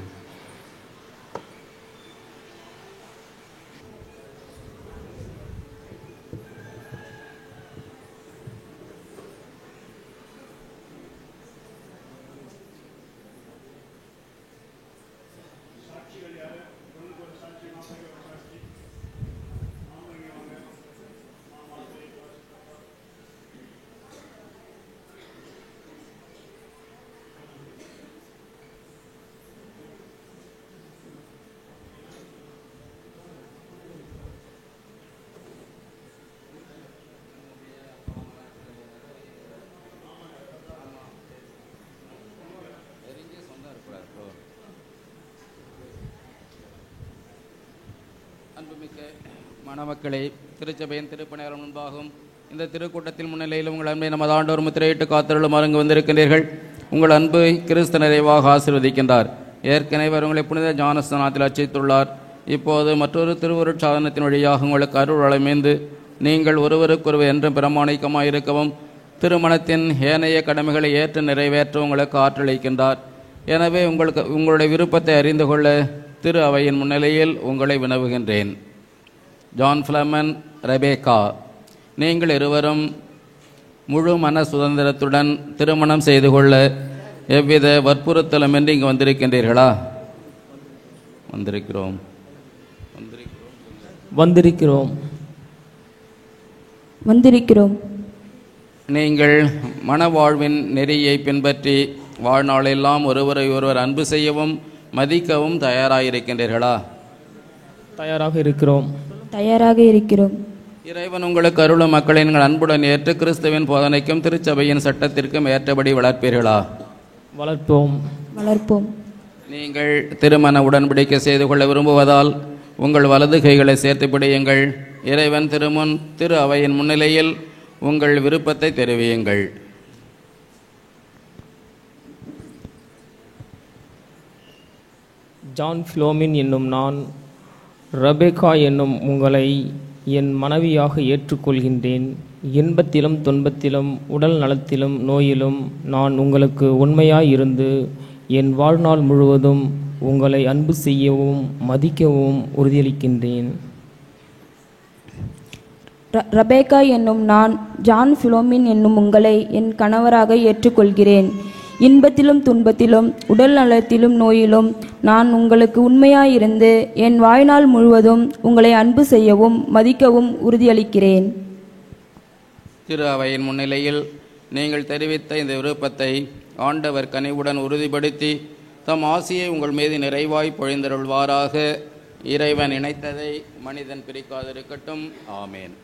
மணமக்களே, திருச்சபையின் திருப்பணியாளர் முன்பாகும் இந்த திருக்கூட்டத்தில் முன்னிலையில் உங்கள் அன்பை நமது ஆண்டவர் முத்திரையிட்டு காத்தருளும் அருங்கு வந்திருக்கின்றீர்கள். உங்கள் அன்பை கிறிஸ்து நிறைவாக ஆசீர்வதிக்கின்றார். ஏற்கனவே அவர் உங்களை புனித ஞானஸ்தானத்தில் அர்ச்சித்துள்ளார். இப்போது மற்றொரு திருவருட்சாதனத்தின் வழியாக உங்களுக்கு அருள் வளமேந்து நீங்கள் ஒருவருக்கொருவர் என்றும் பிரமாணிக்கமாயிருக்கவும் திருமணத்தின் ஏனைய கடமைகளை ஏற்று நிறைவேற்ற உங்களுக்கு ஆற்றளிக்கின்றார். எனவே உங்களுடைய விருப்பத்தை அறிந்து கொள்ள திரு அவையின் முன்னிலையில் உங்களை வினவுகின்றேன். ஜான் ஃபிளமன், ரெபேக்கா, நீங்கள் இருவரும் முழு மன சுதந்திரத்துடன் திருமணம் செய்து கொள்ள எவ்வித வற்புறுத்தலுமின்றி இங்கு வந்திருக்கின்றீர்களா? வந்திருக்கிறோம். வந்திருக்கிறோம். வந்திருக்கிறோம். நீங்கள் மணவாழ்வின் நெறியை பின்பற்றி வாழ்நாளெல்லாம் ஒருவரை ஒருவர் அன்பு செய்யவும் மதிக்கவும் தயாராகிருக்கின்றீர்களா? தயாராக இருக்கிறோம். தயாராக இருக்கிறோம். இறைவன் உங்களுக்கு அருளும் மக்களை நீங்கள் அன்புடன் ஏற்று கிறிஸ்துவின் போதனைக்கும் திருச்சபையின் சட்டத்திற்கும் ஏற்றபடி வளர்ப்பீர்களா? வளர்ப்போம். வளர்ப்போம். நீங்கள் திருமண உடன்படிக்கை செய்து கொள்ள விரும்புவதால் உங்கள் வலது கைகளை சேர்த்து பிடியுங்கள். இறைவன் திரு அவையின் முன்னிலையில் உங்கள் விருப்பத்தை தெரிவியுங்கள். ஜான் ஃபிலோமின் என்னும் நான், ரெபேக்கா என்னும் உங்களை என் மனைவியாக ஏற்றுக்கொள்கின்றேன். இன்பத்திலும் துன்பத்திலும் உடல் நலத்திலும் நோயிலும் நான் உங்களுக்கு உண்மையாயிருந்து என் வாழ்நாள் முழுவதும் உங்களை அன்பு செய்யவும் மதிக்கவும் உறுதியளிக்கின்றேன். ரெபேக்கா என்னும் நான், ஜான் ஃபிலோமின் என்னும் உங்களை என் கணவராக ஏற்றுக்கொள்கிறேன். இன்பத்திலும் துன்பத்திலும் உடல் நலத்திலும் நோயிலும் நான் உங்களுக்கு உண்மையாயிருந்து என் வாழ்நாள் முழுவதும் உங்களை அன்பு செய்யவும் மதிக்கவும் உறுதியளிக்கிறேன். திரு அவையின் முன்னிலையில் நீங்கள் தெரிவித்த இந்த விருப்பத்தை ஆண்டவர் கனிவுடன் உறுதிப்படுத்தி தம் ஆசியை உங்கள் மீது நிறைவாய் பொழிந்தருள்வாராக. இறைவன் இணைத்ததை மனிதன் பிரிக்காதிருக்கட்டும். ஆமேன்.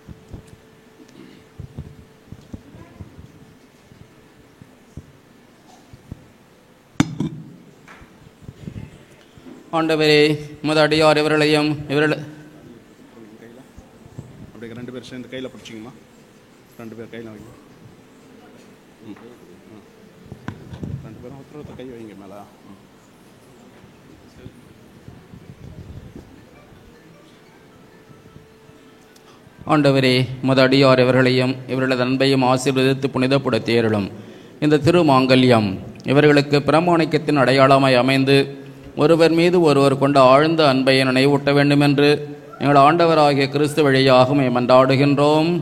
ஆண்டவரே, முத அடியார் இவர்களையும் அப்படி 2 பேர் சேர்ந்து கையில் பிடிச்சிங்கம்மா. 2 பேர் கையில் வைங்க. 2 பேரும் ஒருத்தர் கை வைங்க மேலே. ஆண்டவரே, முத அடியார் இவர்களையும் இவர்களது அன்பையும் ஆசீர்வதித்து புனிதப்படுத்தியருளும். இந்த திருமாங்கல்யம் இவர்களுக்கு பிரமாணிக்கத்தின் அடையாளமாய் அமைந்து ஒருவர் மீது ஒருவர் கொண்ட ஆழ்ந்த அன்பை நினைவூட்ட வேண்டுமென்று எங்கள் ஆண்டவராகிய கிறிஸ்து வழியாக மன்றாடுகின்றோம்.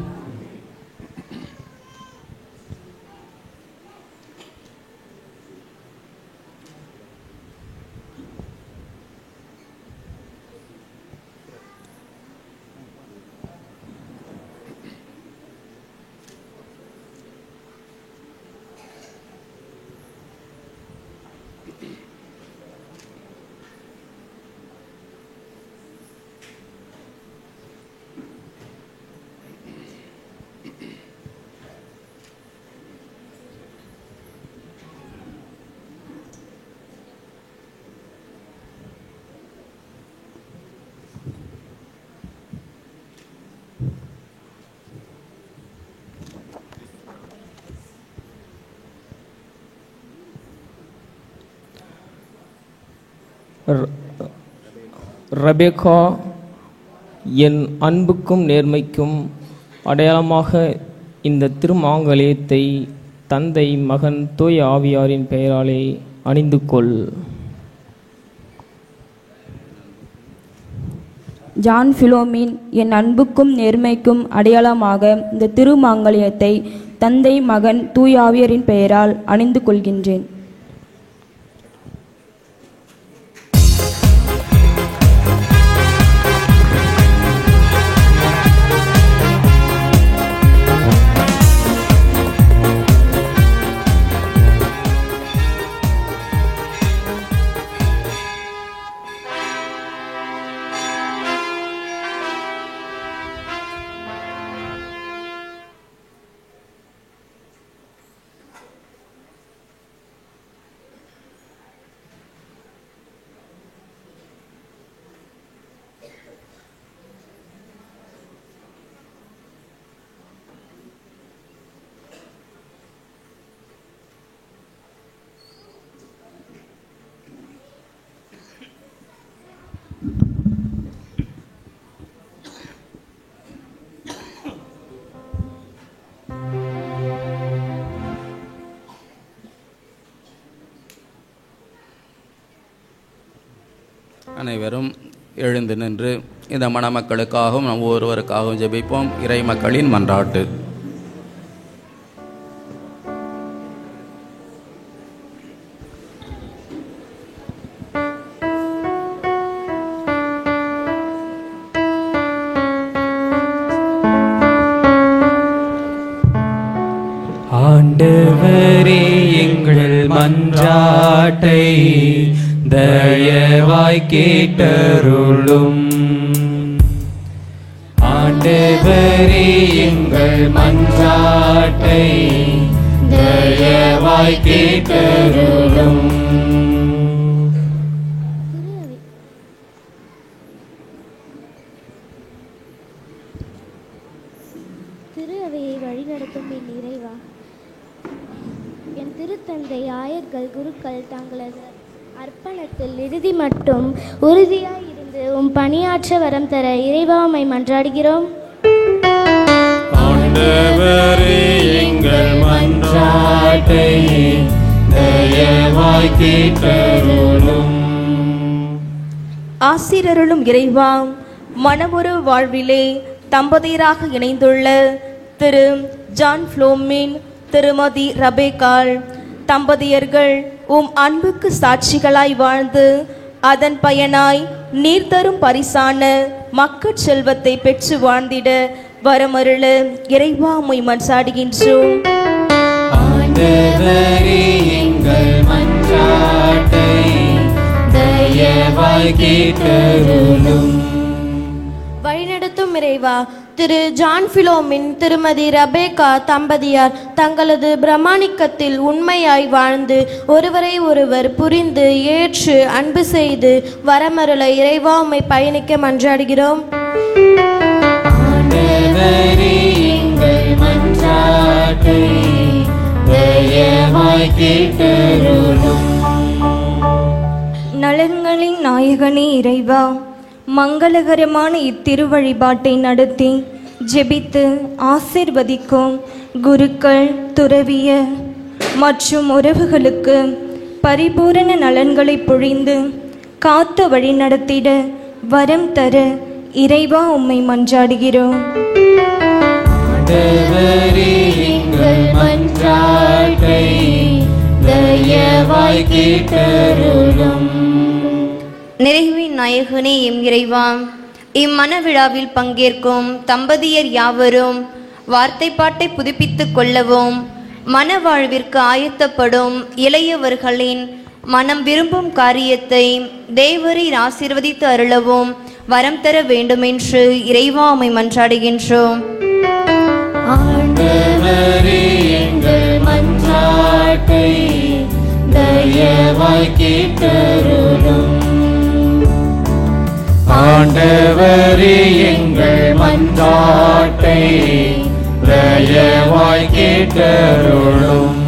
ரெபேக்கா, என் அன்புக்கும் நேர்மைக்கும் அடையாளமாக இந்த திருமாங்கல்யத்தை தந்தை, மகன், தூய ஆவியாரின் பெயராலே அணிந்து கொள். ஜான் ஃபிலோமின், என் அன்புக்கும் நேர்மைக்கும் அடையாளமாக இந்த திருமாங்கல்யத்தை தந்தை, மகன், தூய ஆவியாரின் பெயரால் அணிந்து கொள்கின்றேன். அனைவரும் எழுந்து நின்று இந்த மணமக்களுக்காகவும் நம் ஒவ்வொருவருக்காகவும் ஜெபிப்போம். இறை மக்களின் மன்றாட்டு. ஆண்டவரே எங்கள் மன்றாட்டை தயவாய் கேட்டருளும். ஆண்டவரே எங்கள் மன்றாட்டை தயவாய் கேட்டருளும். திரு அவையை வழிநடத்தும் என் இறைவா, என் திருத்தந்தை ஆயர்கள் குருக்கள் தங்களது அர்ப்பணத்தில் இறுதி மட்டும் உறுதியாய் இருந்து உம் பணியாற்ற வரம் தர இறைவா உம்மை மன்றாடுகிறோம். ஆண்டவரே எங்கள் மன்றாட்டை தயவாய் கேட்டருளும். ஆசீரருளும் இறைவா, மனமுறு வாழ்விலே தம்பதியராக இணைந்துள்ள திரு ஜான் ஃப்ளோமின், திருமதி ரபேக்காள் தம்பதியர்கள் உம் அன்புக்கு சாட்சிகளாய் வாழ்ந்து அதன் பயனாய் நீர் தரும் பரிசான மக்கட் செல்வத்தை பெற்று வாழ்ந்திட வரமருள இறைவா உம்மை மன்றாடுகின்றோம். ஆண்டவரே எங்கள் மன்றாட்டை தயவாய் கேட்டருளும். வழிநடத்தும் இறைவா, திரு ஜான் ஃபிலோமின், திருமதி ரபேக்கா தம்பதியார் தங்களது பிரமாணிக்கத்தில் உண்மையாய் வாழ்ந்து ஒருவரை ஒருவர் புரிந்து ஏற்று அன்பு செய்து வரமருள இறைவா உம்மை பயணிக்க மன்றாடுகிறோம். ஆண்டவரே எங்கள் மன்றாட்டை தயவாய் கேட்டருளும். நலன்களின் நாயகனே இறைவா, மங்களகரமான இத்திருவழிபாட்டை நடத்தி ஜெபித்து ஆசீர்வதிக்கும் குருக்கள், துறவியர் மற்றும் உறவுகளுக்கு பரிபூரண நலன்களை பொழிந்து காத்து வழி நடத்திட வரம் தர இறைவா உம்மை மன்றாடுகிறோம். ஆண்டவரே எங்கள் மன்றாட்டை தயவாய் கேட்டருளும். நிறைவின் நாயகனே எம் இறைவா, இம்மணவிழாவில் பங்கேற்கும் தம்பதியர் யாவரும் வார்த்தைப்பாட்டை புதுப்பித்துக் கொள்ளவும், மனவாழ்விற்கு ஆயத்தப்படும் இளையவர்களின் மனம் விரும்பும் காரியத்தை தேவரீர் ஆசீர்வதித்து அருளவும் வரம் தர வேண்டுமென்று இறைவா உம்மை மன்றாடுகின்றோம். ஆண்டவரே எங்கள் மன்றாட்டை தயவாய் கேட்டருளும். ஆண்டவரே எங்கள் மன்றாட்டை தயவாய் கேட்டருளும்.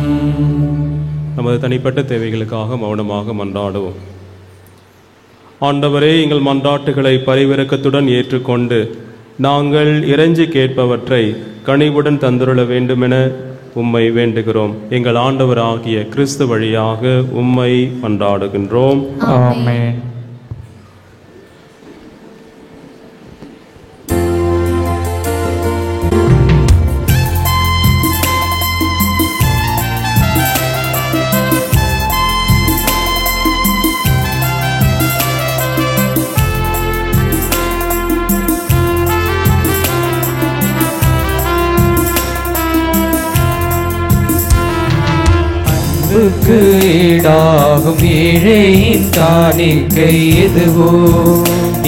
நமது தனிப்பட்ட தேவைகளுக்காக மௌனமாக மன்றாடுவோம். ஆண்டவரே, எங்கள் மன்றாட்டுகளை பரிவிரக்கத்துடன் ஏற்றுக்கொண்டு நாங்கள் இறைஞ்சி கேட்பவற்றை கனிவுடன் தந்துருள வேண்டுமென உம்மை வேண்டுகிறோம். எங்கள் ஆண்டவராகிய கிறிஸ்து வழியாக உம்மை மன்றாடுகின்றோம். ஆமென். அன்புக்கு ஈடாகும் ஏழையின் காணிக்கை எதுவோ,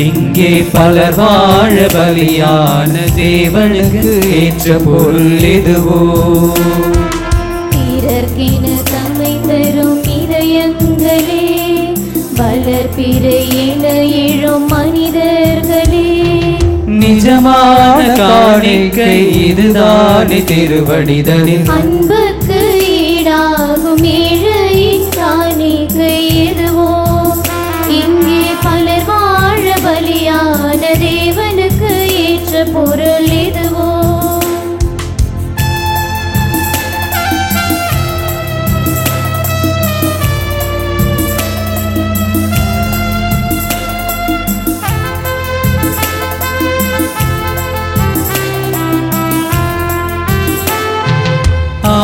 இங்கே பலர் வாழ பலியான தேவனுக்கு ஏற்ற பொருள் எதுவோ. பிறர்க்கென தம்மை தரும் இதயங்களே, வளர்பிற என எழும் மனிதர்களே, நிஜமான காணிக்கை இதுதானே திருவடிதலில். அன்புக்கு ஈடாகும் ஏழையின் காணிக்கை எதுவோ, இங்கே பலர் வாழ பலியான தேவனுக்கு ஏற்ற பொருள் எதுவோ.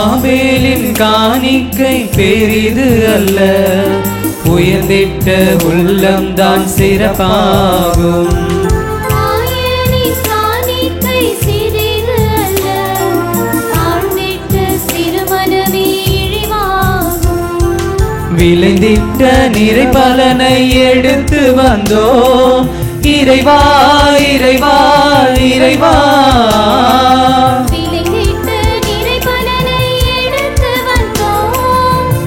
ஆபேலின் காணிக்கை பெரிது அல்ல, உயர்ந்திட்ட உள்ளம்தான் சிறப்பாகும். ஆயனின் காணிக்கை சிறிது அல்ல, தாழ்ந்திட்ட சிறுமனமே இழிவாகும். விளைந்திட்ட நிறை பலனை எடுத்து வந்தோம், இறைவா இறைவா இறைவா.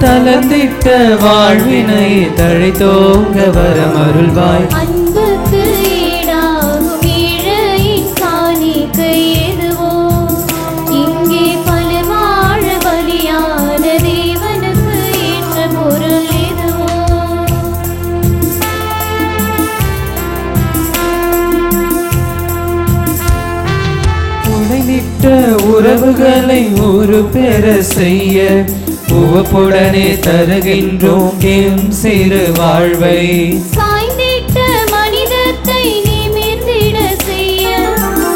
தளர்ந்திட்ட வாழ்வினை தழைத்தோங்க வரமருள்வாய். அன்புக்கு ஈடாகும் ஏழையின் காணிக்கை எதுவோ, இங்கே பல வாழ பலியான தேவனுக்கு ஏற்ற பொருள் எதுவோ. உடைந்திட்ட உறவுகளை ஒரு பெற செய்ய உவப்புடனே தருகின்றோம் எம் சிறு வாழ்வை. சாய்ந்திட்ட மனிதத்தை நிமிர்ந்திட செய்ய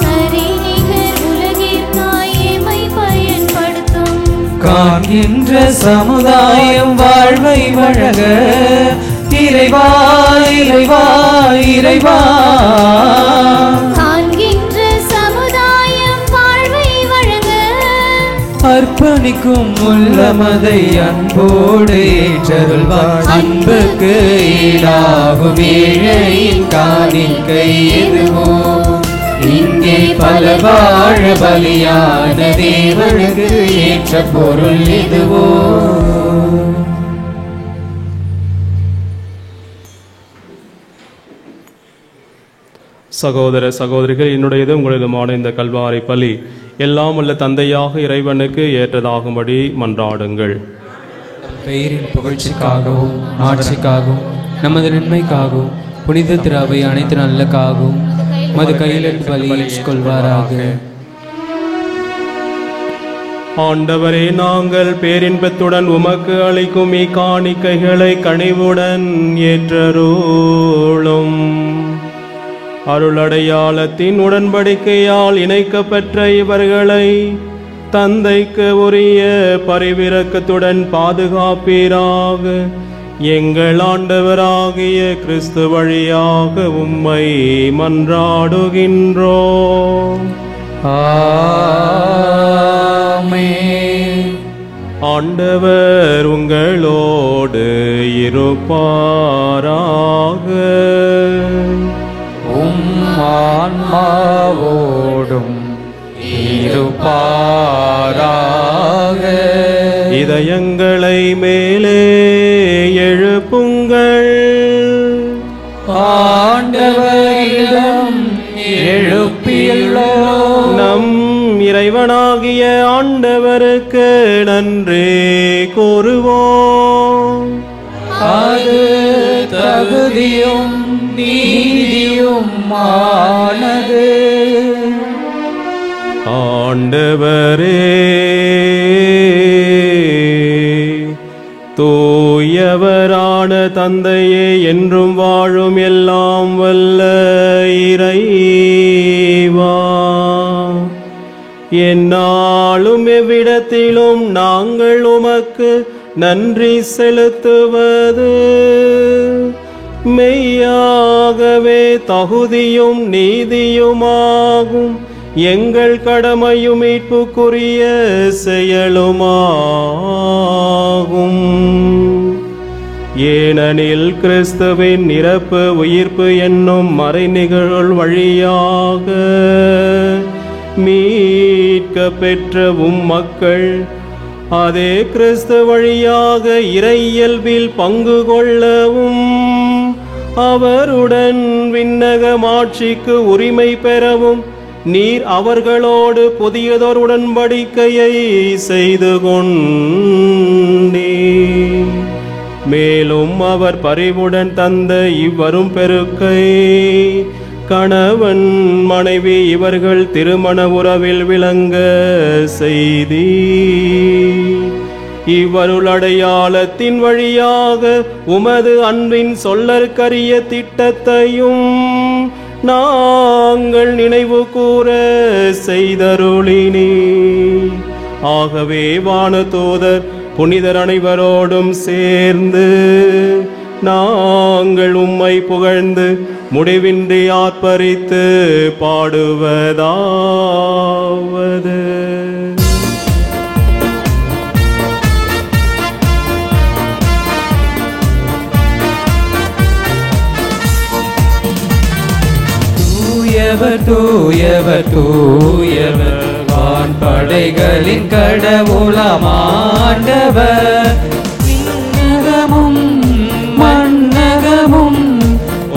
சரிநிகர் உலகிற்காய் எமை பயன்படுத்தும். காண்கின்ற சமுதாயம் வாழ்வை வழங்க இறைவா இறைவா இறைவா. அர்ப்பணிக்கும் உள்ளமதை அன்போடு ஏற்றருள்வார். அன்புக்கு ஈடாகும் ஏழையின் காணிக்கை எதுவோ, இங்கே பல வாழ பலியான தேவனுக்கு ஏற்ற பொருள் எதுவோ. சகோதர சகோதரிகள், என்னுடையது உங்களதுமான இந்த கல்வாரி பலி எல்லாம் உள்ள தந்தையாக இறைவனுக்கு ஏற்றதாகும்படி மன்றாடுங்கள். பெயரின் புகழ்ச்சிக்காகவும் ஆட்சிக்காகவும் நமது நன்மைக்காகவும் புனித திராவை அனைத்து நல்லக்காகவும் மது கையில் பலி கொள்வாராக. ஆண்டவரே, நாங்கள் பேரின்பத்துடன் உமக்கு அளிக்கும் இக்காணிக்கைகளை கனிவுடன் ஏற்றருளும். அருளடையாளத்தின் உடன்படிக்கையால் இணைக்கப்பெற்ற இவர்களை தந்தைக்கு உரிய பரிவிரக்கத்துடன் பாதுகாப்பீராக. எங்கள் ஆண்டவராகிய கிறிஸ்து வழியாக உம்மை மன்றாடுகின்றோம். ஆமென். ஆண்டவர் உங்களோடு இருப்பாராக. ஆன்மாவோடும் இருப்பாராக. இதயங்களை மேலே எழுப்புங்கள். ஆண்டவரிடம் எழுப்பியுள்ளோம். நம் இறைவனாகிய ஆண்டவருக்கு நன்றி கூறுவோம். அது தகுதியும் நீதியும் ஆனது. ஆண்டவரே, தூயவரான தந்தையே, என்றும் வாழும் எல்லாம் வல்ல இறைவா, எந்நாளும் எவ்விடத்திலும் நாங்கள் உமக்கு நன்றி செலுத்துவது மெய்யாகவே தகுதியும் நீதியுமாகும். எங்கள் கடமையும் மீட்புக்குரிய செயலுமாகும். ஏனெனில் கிறிஸ்துவின் இறப்பு உயிர்ப்பு என்னும் மறைநிகழ்வுகள் வழியாக மீட்க பெற்ற மக்கள் அதே கிறிஸ்து வழியாக இறையியல்பில் பங்கு கொள்ளவும் அவருடன் விண்ணக மாட்சிக்கு உரிமை பெறவும் நீர் அவர்களோடு புதியதோர் உடன்படிக்கையை செய்து கொண்டீர். மேலும் அவர் பரிவுடன் தந்த இவ்வரும் பெருக்கை கணவன் மனைவி இவர்கள் திருமண உறவில் விளங்க செய்தீர். இவ்வருள் அடையாளத்தின் வழியாக உமது அன்பின் சொல்லற்கரிய திட்டத்தையும் நாங்கள் நினைவு கூற செய்தருளினீர். ஆகவே வானதூதர் புனிதர் அனைவரோடும் சேர்ந்து நாங்கள் உம்மை புகழ்ந்து முடிவின்றி ஆர்ப்பரித்து பாடுவதாவது. தூயவர் தூயவர் தூயவர் வான்படைகளின் கடவுளமாண்டவர். விண்ணகமும் மண்ணகமும்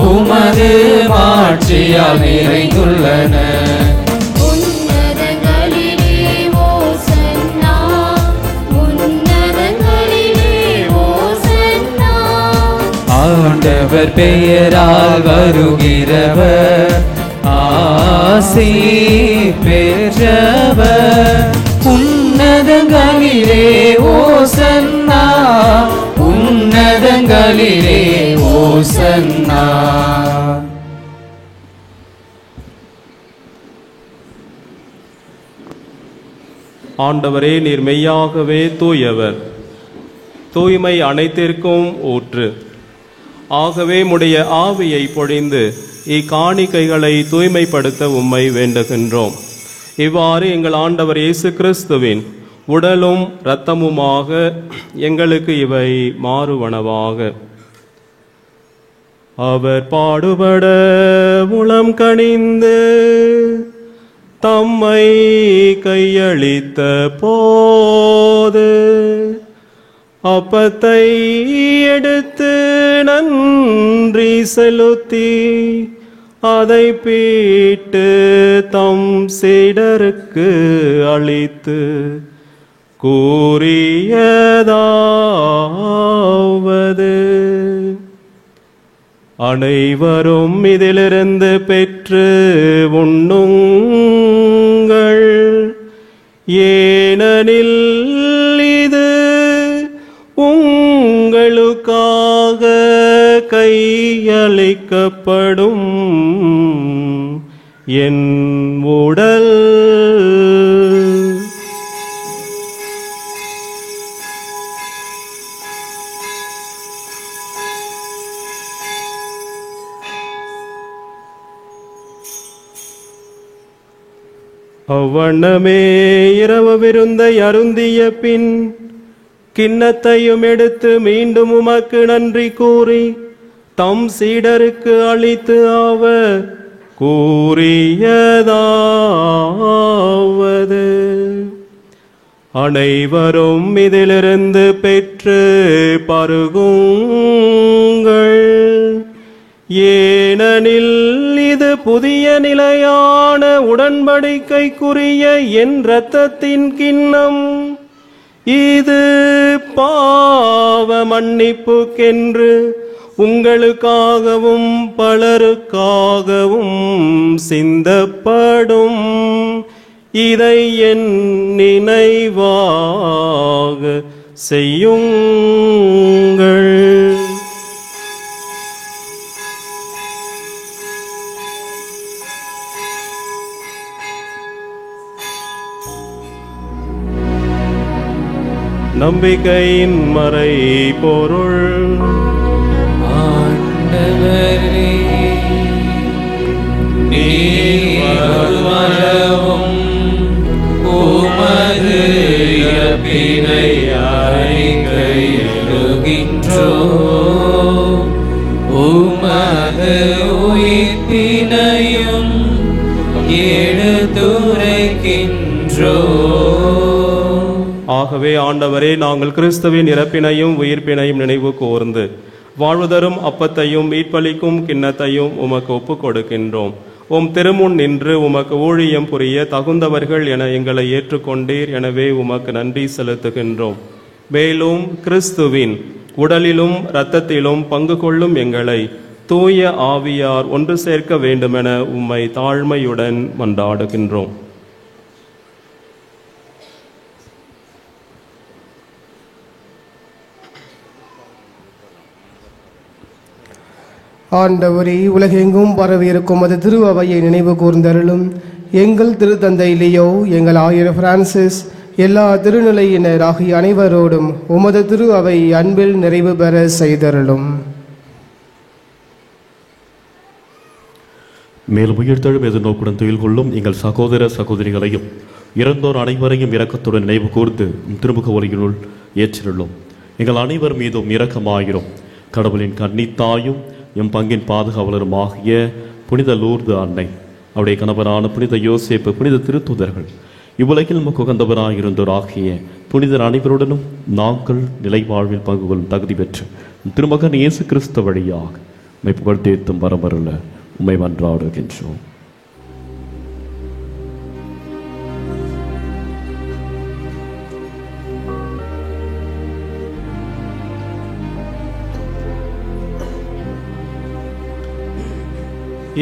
உமது மாட்சியால் நிறைந்துள்ளன. உன்னதங்களிலே ஓசன்னா, உன்னதங்களிலே ஓசன்னா. ஆண்டவர் பெயரால் வருகிறவர் ஆசி பெற்றவர். உன்னதங்களிலே ஓசன்னா, உன்னதங்களிலே ஓசன்னா. ஆண்டவரே, நீர் மெய்யாகவே தூயவர், தூய்மை அனைத்திற்கும் ஊற்று. ஆகவே உம்முடைய ஆவியை பொழிந்து இக்காணிக்கைகளை தூய்மைப்படுத்த உம்மை வேண்டுகின்றோம். இவ்வாறு எங்கள் ஆண்டவர் இயேசு கிறிஸ்துவின் உடலும் இரத்தமுமாக எங்களுக்கு இவை மாறுவனவாக. அவர் பாடுபட உளம் கனிந்து தம்மை கையளித்த போது அப்பத்தை எடுத்து நன்றி செலுத்தி அதை பீட்டு தம் சீடருக்கு அளித்து கூறியதாவது: அனைவரும் இதிலிருந்து பெற்று உண்ணுங்கள், ஏனெனில் இது உங்களுக்காக கையளிக்கப்படும் என் உடல். அவ்வண்ணமே இரவு விருந்தை அருந்திய பின் கிண்ணத்தையும் எடுத்து மீண்டும் உமக்கு நன்றி கூறி தம் சீடருக்கு அளித்து அவர் கூறியதாவது: அனைவரும் இதிலிருந்து பெற்று பருகுங்கள், ஏனெனில் இது புதிய நிலையான உடன்படிக்கைக்குரிய என் இரத்தத்தின் கிண்ணம். இது பாவ மன்னிப்புக்கென்று உங்களுக்காகவும் பலருக்காகவும் சிந்தப்படும். இதை என் நினைவாக செய்யுங்கள். நம்பிக்கையின் மறை பொருள். ஆண்டவரே, நீர் வருமளவும் உமது இறப்பினை அறிக்கையிடுகின்றோம், உமது உயிர்ப்பினையும் எடுத்துரைக்கின்றோம். ஆகவே ஆண்டவரே, நாங்கள் கிறிஸ்துவின் இறப்பினையும் உயிர்ப்பினையும் நினைவு கூர்ந்து வாழ்வுதரும் அப்பத்தையும் மீட்பளிக்கும் கிண்ணத்தையும் உமக்கு ஒப்புக் கொடுக்கின்றோம். உம் திருமுன் நின்று உமக்கு ஊழியம் புரிய தகுந்தவர்கள் என எங்களை ஏற்றுக்கொண்டீர். எனவே உமக்கு நன்றி செலுத்துகின்றோம். மேலும் கிறிஸ்துவின் உடலிலும் இரத்தத்திலும் பங்கு கொள்ளும் எங்களை தூய ஆவியார் ஒன்று சேர்க்க வேண்டுமென உம்மை தாழ்மையுடன் மன்றாடுகின்றோம். ஆண்டவரே, உலகெங்கும் பரவியிருக்கும் அது திரு அவையை நினைவு கூர்ந்தருளும். எங்கள் திருத்தந்தை லியோ, எங்கள் ஆயர் பிரான்சிஸ், எல்லா திருநிலையினர் ஆகிய அனைவரோடும் உமது திரு அவை அன்பில் நிறைவு பெற செய்தருளும். மேலும் உயிர்த்தெழும் எதிர்நோக்குடன் துயில் கொள்ளும் எங்கள் சகோதர சகோதரிகளையும் இறந்தோர் அனைவரையும் இரக்கத்துடன் நினைவு கூர்ந்து திருமுக ஒலியினுள் ஏற்றிருள்ளோம். எங்கள் அனைவர் மீதும் இரக்கமாயிரும். கடவுளின் கன்னித்தாயும் எம் பங்கின் பாதுகாவலரும் ஆகிய புனித லூர்து அன்னை, அவருடைய கணவரான புனித யோசேப்பு, புனித திருத்தூதர்கள், இவ்வுலகில் முகந்தவராயிருந்தோர் ஆகிய புனிதர் அனைவருடனும் நாங்கள் நிலை வாழ்வில் பங்கு கொள்ளும் தகுதி பெற்று திருமகன் இயேசு கிறிஸ்து வழியாக உம்மை புகழ்ந்தேத்தும் வரமருள உம்மை மன்றாடுகின்றோம்.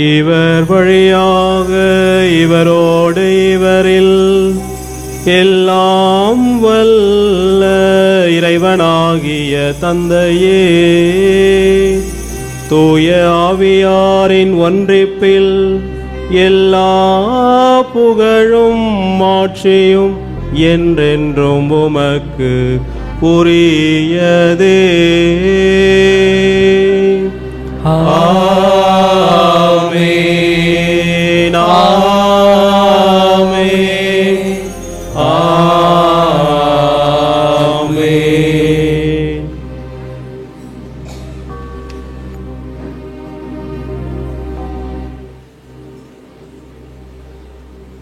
இவர் வழியாக இவரோடு இவரில் எல்லாம் வல்ல இறைவனாகிய தந்தையே, தூய ஆவியாரின் ஒன்றிப்பில் எல்லா புகழும் மாட்சியும் என்றென்றும் உமக்கு உரியதே. ஆமென். ஆமென். ஆமென்.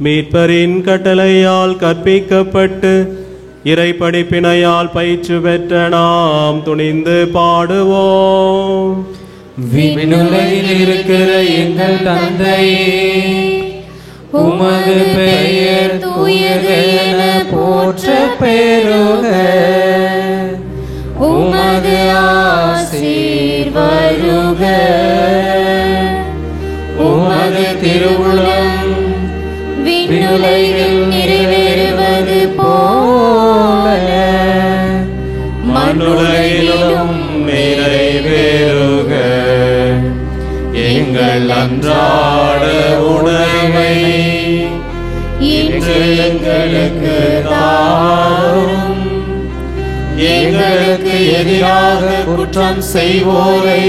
மீட்பரின் கட்டளையால் கற்பிக்கப்பட்டு இறை படிப்பினையால் பயிற்சி பெற்ற நாம் துணிந்து பாடுவோம். விண்ணுலகில் இருக்கிற எங்கள் தந்தையே, உமது பெயர் தூயதென போற்ற பெறுக. உமது ஆசீர் வருக. உமது திருவுளம் விண்ணுலகில் நிறைவேறுவது போல மண்ணுலகிலும் நிறைவேறுக. எங்கள் அன்றாட உணவை இன்று எங்களுக்கு தாரும். எங்களுக்கு எதிராக குற்றம் செய்வோரை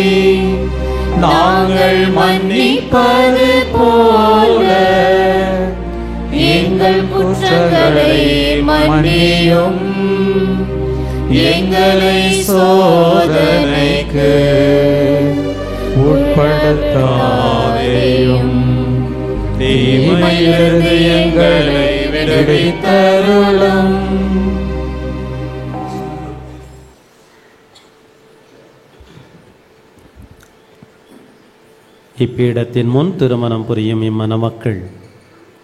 நாங்கள் மன்னிப்பது போல எங்கள் குற்றங்களை மன்னியும். எங்களை சோதனைக்கு உட்படுத்தாதேயும், தீமையிலிருந்து எங்களை விடுவித்தருளும். இப்பீடத்தின் முன் திருமணம் புரியும் இம்மணமக்கள்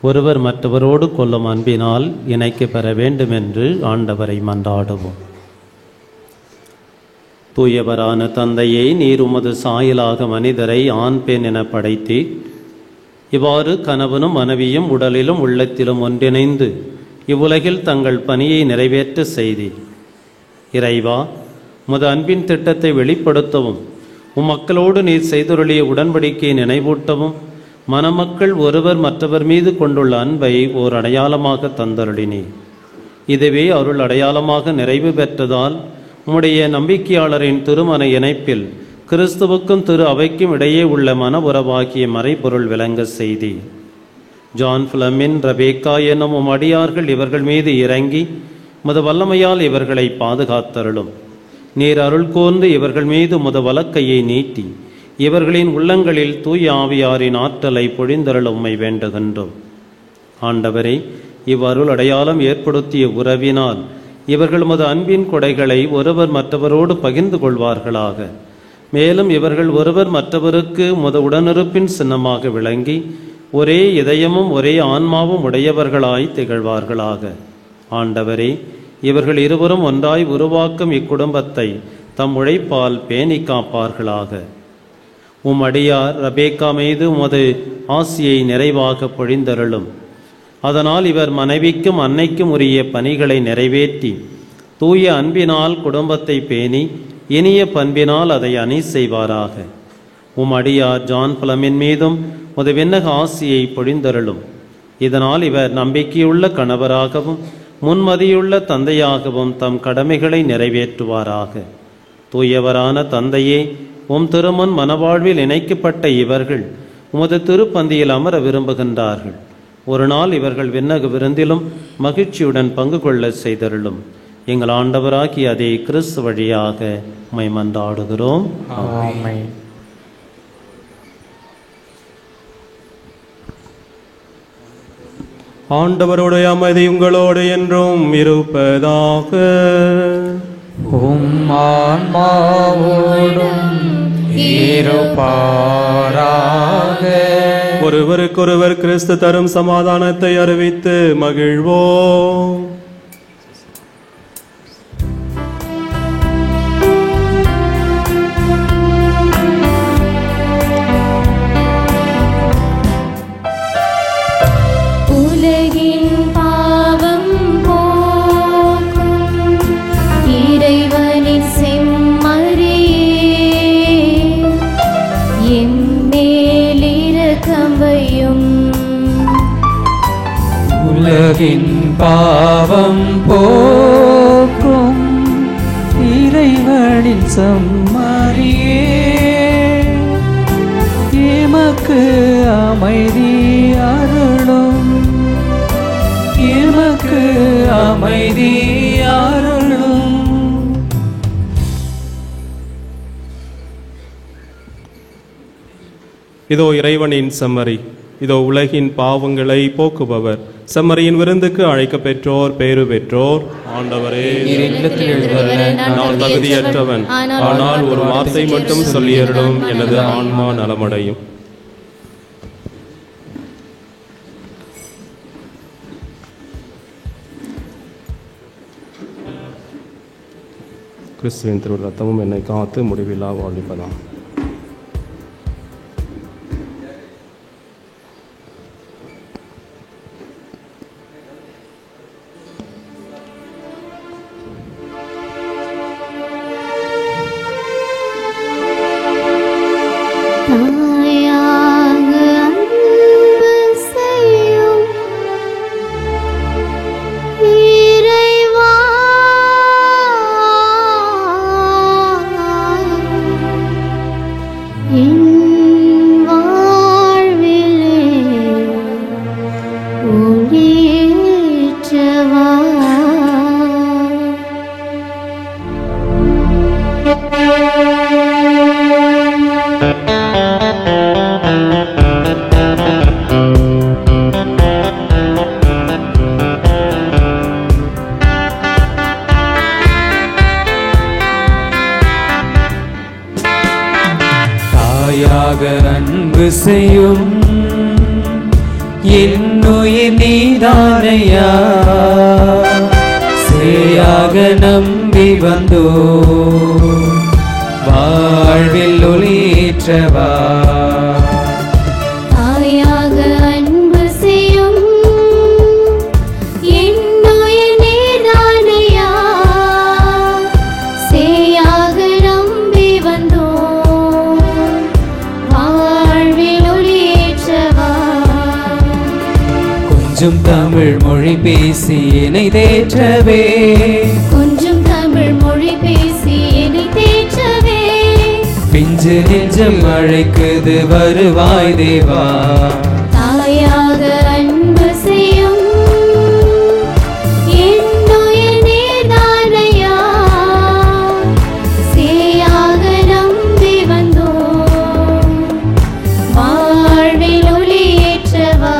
ஒருவர் மற்றவரோடு கொள்ளும் அன்பினால் இணைக்க பெற வேண்டும் என்று ஆண்டவரை மன்றாடுவோம். தூயவரான தந்தையை, நீர் உமது சாயலாக மனிதரை ஆண் பெண் என படைத்தீர். இவ்வாறு கணவனும் மனைவியும் உடலிலும் உள்ளத்திலும் ஒன்றிணைந்து இவ்வுலகில் தங்கள் பணியை நிறைவேற்ற செய்தீர். இறைவா, உமது அன்பின் திட்டத்தை வெளிப்படுத்தவும் உம்மக்களோடு நீர் செய்துருளிய உடன்படிக்கையை நினைவூட்டவும் மணமக்கள் ஒருவர் மற்றவர் மீது கொண்டுள்ள அன்பை ஓர் அடையாளமாக தந்தருளினீர். இதுவே அருள் அடையாளமாக நிறைவு பெற்றதால் உம்முடைய நம்பிக்கையாளரின் திருமண இணைப்பில் கிறிஸ்துவுக்கும் திரு அவைக்கும் இடையே உள்ள மன உறவாகிய மறைபொருள் விளங்க செய்தி. ஜான் பிளமின், ரபேக்கா என்னும் உம் அடியார்கள் இவர்கள் மீது இறங்கி முத வல்லமையால் இவர்களை பாதுகாத்தருளும். நீர் அருள் கூர்ந்து இவர்கள் மீது முத வலக்கையை நீட்டி இவர்களின் உள்ளங்களில் தூய ஆவியாரின் ஆற்றலை பொழிந்தருள உம்மை வேண்டுகின்றோம். ஆண்டவரே, இவ்வருள் அடையாளம் ஏற்படுத்திய உறவினால் இவர்கள் உமது அன்பின் கொடைகளை ஒருவர் மற்றவரோடு பகிர்ந்து கொள்வார்களாக. மேலும் இவர்கள் ஒருவர் மற்றவருக்கு உமது உடனிருப்பின் சின்னமாக விளங்கி ஒரே இதயமும் ஒரே ஆன்மாவும் உடையவர்களாய் திகழ்வார்களாக. ஆண்டவரே, இவர்கள் இருவரும் ஒன்றாய் உருவாக்கும் இக்குடும்பத்தை தம் உழைப்பால் பேணி காப்பார்களாக. உம் அடியார் ரபேக்கா மீது உமது ஆசியை நிறைவாக பொழிந்தருளும். அதனால் இவர் மனைவிக்கும் அன்னைக்கும் உரிய பணிகளை நிறைவேற்றி தூய அன்பினால் குடும்பத்தை பேணி இனிய பண்பினால் அதை அணி செய்வாராக. உம் அடியார் ஜான் பிளமின் மீதும் உமது விண்ணக ஆசியை பொழிந்தருளும். இதனால் இவர் நம்பிக்கையுள்ள கணவராகவும் முன்மதியுள்ள தந்தையாகவும் தம் கடமைகளை நிறைவேற்றுவாராக. தூயவரான தந்தையே, உம் திருமுன் மனவாழ்வில் இணைக்கப்பட்ட இவர்கள் உமது திருப்பந்தியில் அமர விரும்புகின்றார்கள். ஒரு நாள் இவர்கள் விண்ணக விருந்திலும் மகிழ்ச்சியுடன் பங்கு கொள்ள செய்தருளும். எங்கள் ஆண்டவராகிய அதே கிறிஸ்து வழியாக உம்மை மன்றாடுகிறோம். ஆமென். ஆண்டவருடைய அமைதி உங்களோடு என்றும் இருப்பதாக. உம் ஆன்மாவோடும் இருப்பாராக. ஒருவருக்கொருவர் கிறிஸ்து தரும் சமாதானத்தை அறிவித்து மகிழ்வோம். உலகின் பாவம் போக்கும் இறைவனின் செம்மறியே, எம்மேல் இரக்கம் வையும். உலகின் பாவம் போக்கும் இறைவனின் செம்மறியே, எமக்கு அமைதி அருளும். எமக்கு அமைதி அருளும். இதோ இறைவனின் செம்மறி, இதோ உலகின் பாவங்களை போக்குபவர். செம்மறியின் விருந்துக்கு அழைக்க பெற்றோர் பேறு பெற்றோர். ஆண்டவரே, நான் தகுதியற்றவன், ஆனால் ஒரு வார்த்தை மட்டும் சொல்லியருளும், எனது ஆன்மா நலமடையும். கிறிஸ்துவின் திரு ரத்தமும் என்னை காத்து முடிவில்லா வாழ்விப்பதாம். தாயாக அன்பு செய்யும் இறைவா, என் வாழ்விலே ஒளியேற்றவா. தாயாக அன்பு செய்யும் என்னுயிர் நீதானையா, சேயாக நம்பி வந்தோ வாழ்வில் ஒளியேற்றவா. தாயாக அன்பு செய்யும் என்னுயிர் நீதானையா, சேயாக நம்பி வந்தோம் வாழ்வில் ஒளியேற்றவா. கொஞ்சம் தமிழ் மொழி பேசி என்னை தேற்றவே, கொஞ்சம் தமிழ் மொழி பேசி என்னை தேற்றவே, பிஞ்சு நெஞ்சம் அழைக்குது வருவாய் தேவா. தாயாக அன்பு செய்யும் என்னுயிர் நீதானையா, சேயாக நம்பி வந்தோம் வாழ்வில் ஒளியேற்றவா.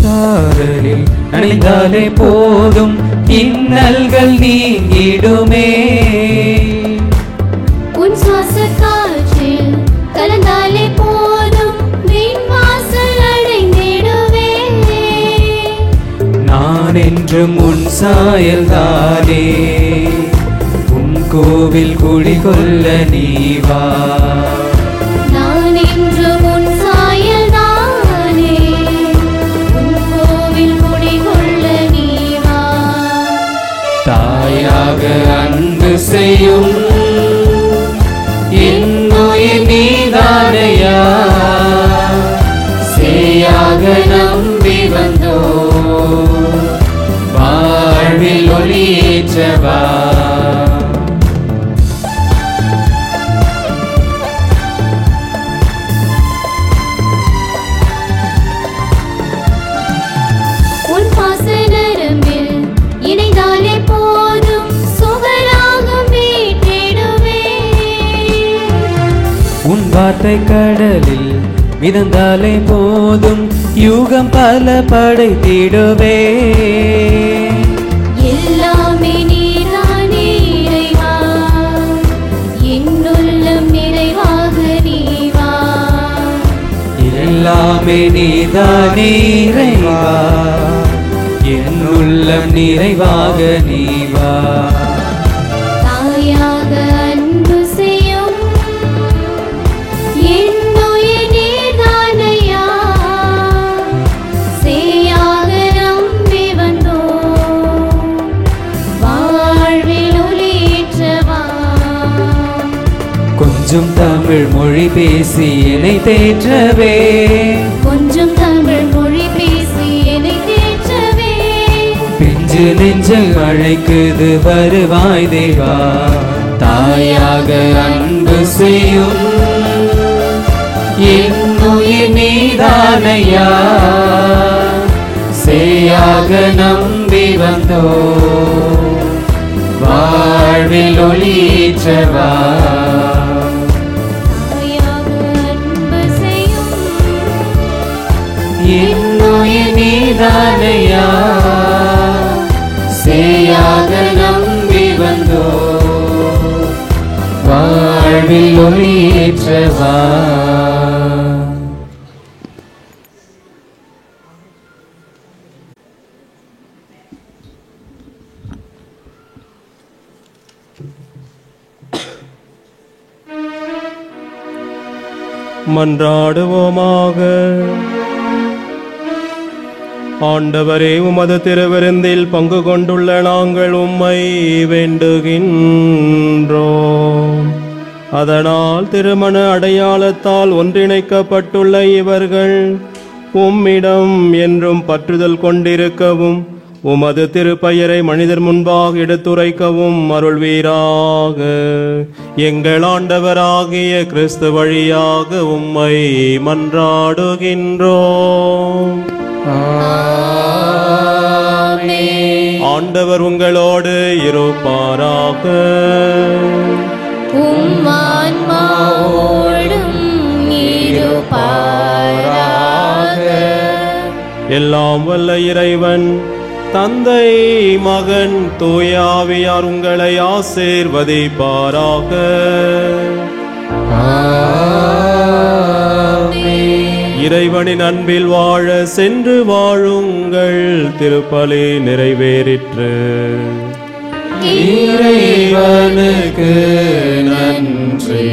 சாரலில் நனைந்தாலே போதும் இன்னல்கள் நீங்கிடுமே. உன் சுவாச காற்றில் கலந்தாலே போதும் விண்வாசல் அடைந்திடுவே. நான் என்றும் உன் சாயல்தானே, உன் கோவில் குடிகொள்ள நீவா. நான் என்றும் உன் சாயல்தானே, சேயாக அன்பு செய்யும் என்னுயிர் நீதானையா சேயாக நம்பி வந்தோ வாழ்வில் ஒளியேற்றவா உன் பாசனரம்பில் இணைந்தாலே போதும் சுகராகம் வீட்டிடுவே உன் வார்த்தை கடலில் மிதந்தாலே போதும் யுகம் பல படைத்திடுவே எல்லாமே நீதானே இறைவா என்னுள்ளம் நிறைவாக நீவா எல்லாமே நீதானே இறைவா என் உள்ளம் நிறைவாக நீவா தாயாக அன்பு செய்யும் என்னுயிர் நீதானையா சேயாக நம்பி வந்தோ வாழ்வில் ஒளியேற்றவா கொஞ்சம் தமிழ் மொழி பேசி என்னை தேற்றவே கொஞ்சம் தமிழ் மொழி பேசி என்னை தேற்றவே பிஞ்சு நெஞ்சு அழைக்குது வருவாய் தேவா தாயாக அன்பு செய்யும் என்னுயிர் நீதானையா சேயாக நம்பி வந்தோ வாழ்வில் ஒளியேற்றவா அன்பு செய்யும் என்னுயிர் நீதானையா சேயாக நம்பி வந்தோ வாழ்வில் ஒளியேற்றவா மன்றாடுவோமாக. ஆண்டவரே, உமது திருவிருந்தில் பங்கு கொண்டுள்ள நாங்கள் உம்மை வேண்டுகின்றோம். அதனால் திருமண அடையாளத்தால் ஒன்றிணைக்கப்பட்டுள்ள இவர்கள் உம்மிடம் என்றும் பற்றுதல் கொண்டிருக்கவும் உமது திருப்பெயரை மனிதர் முன்பாக எடுத்துரைக்கவும் அருள்வீராக. எங்கள் ஆண்டவராகிய கிறிஸ்து வழியாக உம்மை மன்றாடுகின்றோம். ஆண்டவர் உங்களோடு இருப்பாராக. எல்லாம் வல்ல இறைவன் தந்தை, மகன், தூய ஆவியார் உங்களை ஆசீர்வதிப்பாராக. இறைவனின் அன்பில் வாழ சென்று வாழுங்கள். திருப்பலி நிறைவேறிற்று. இறைவனுக்கு நன்றி.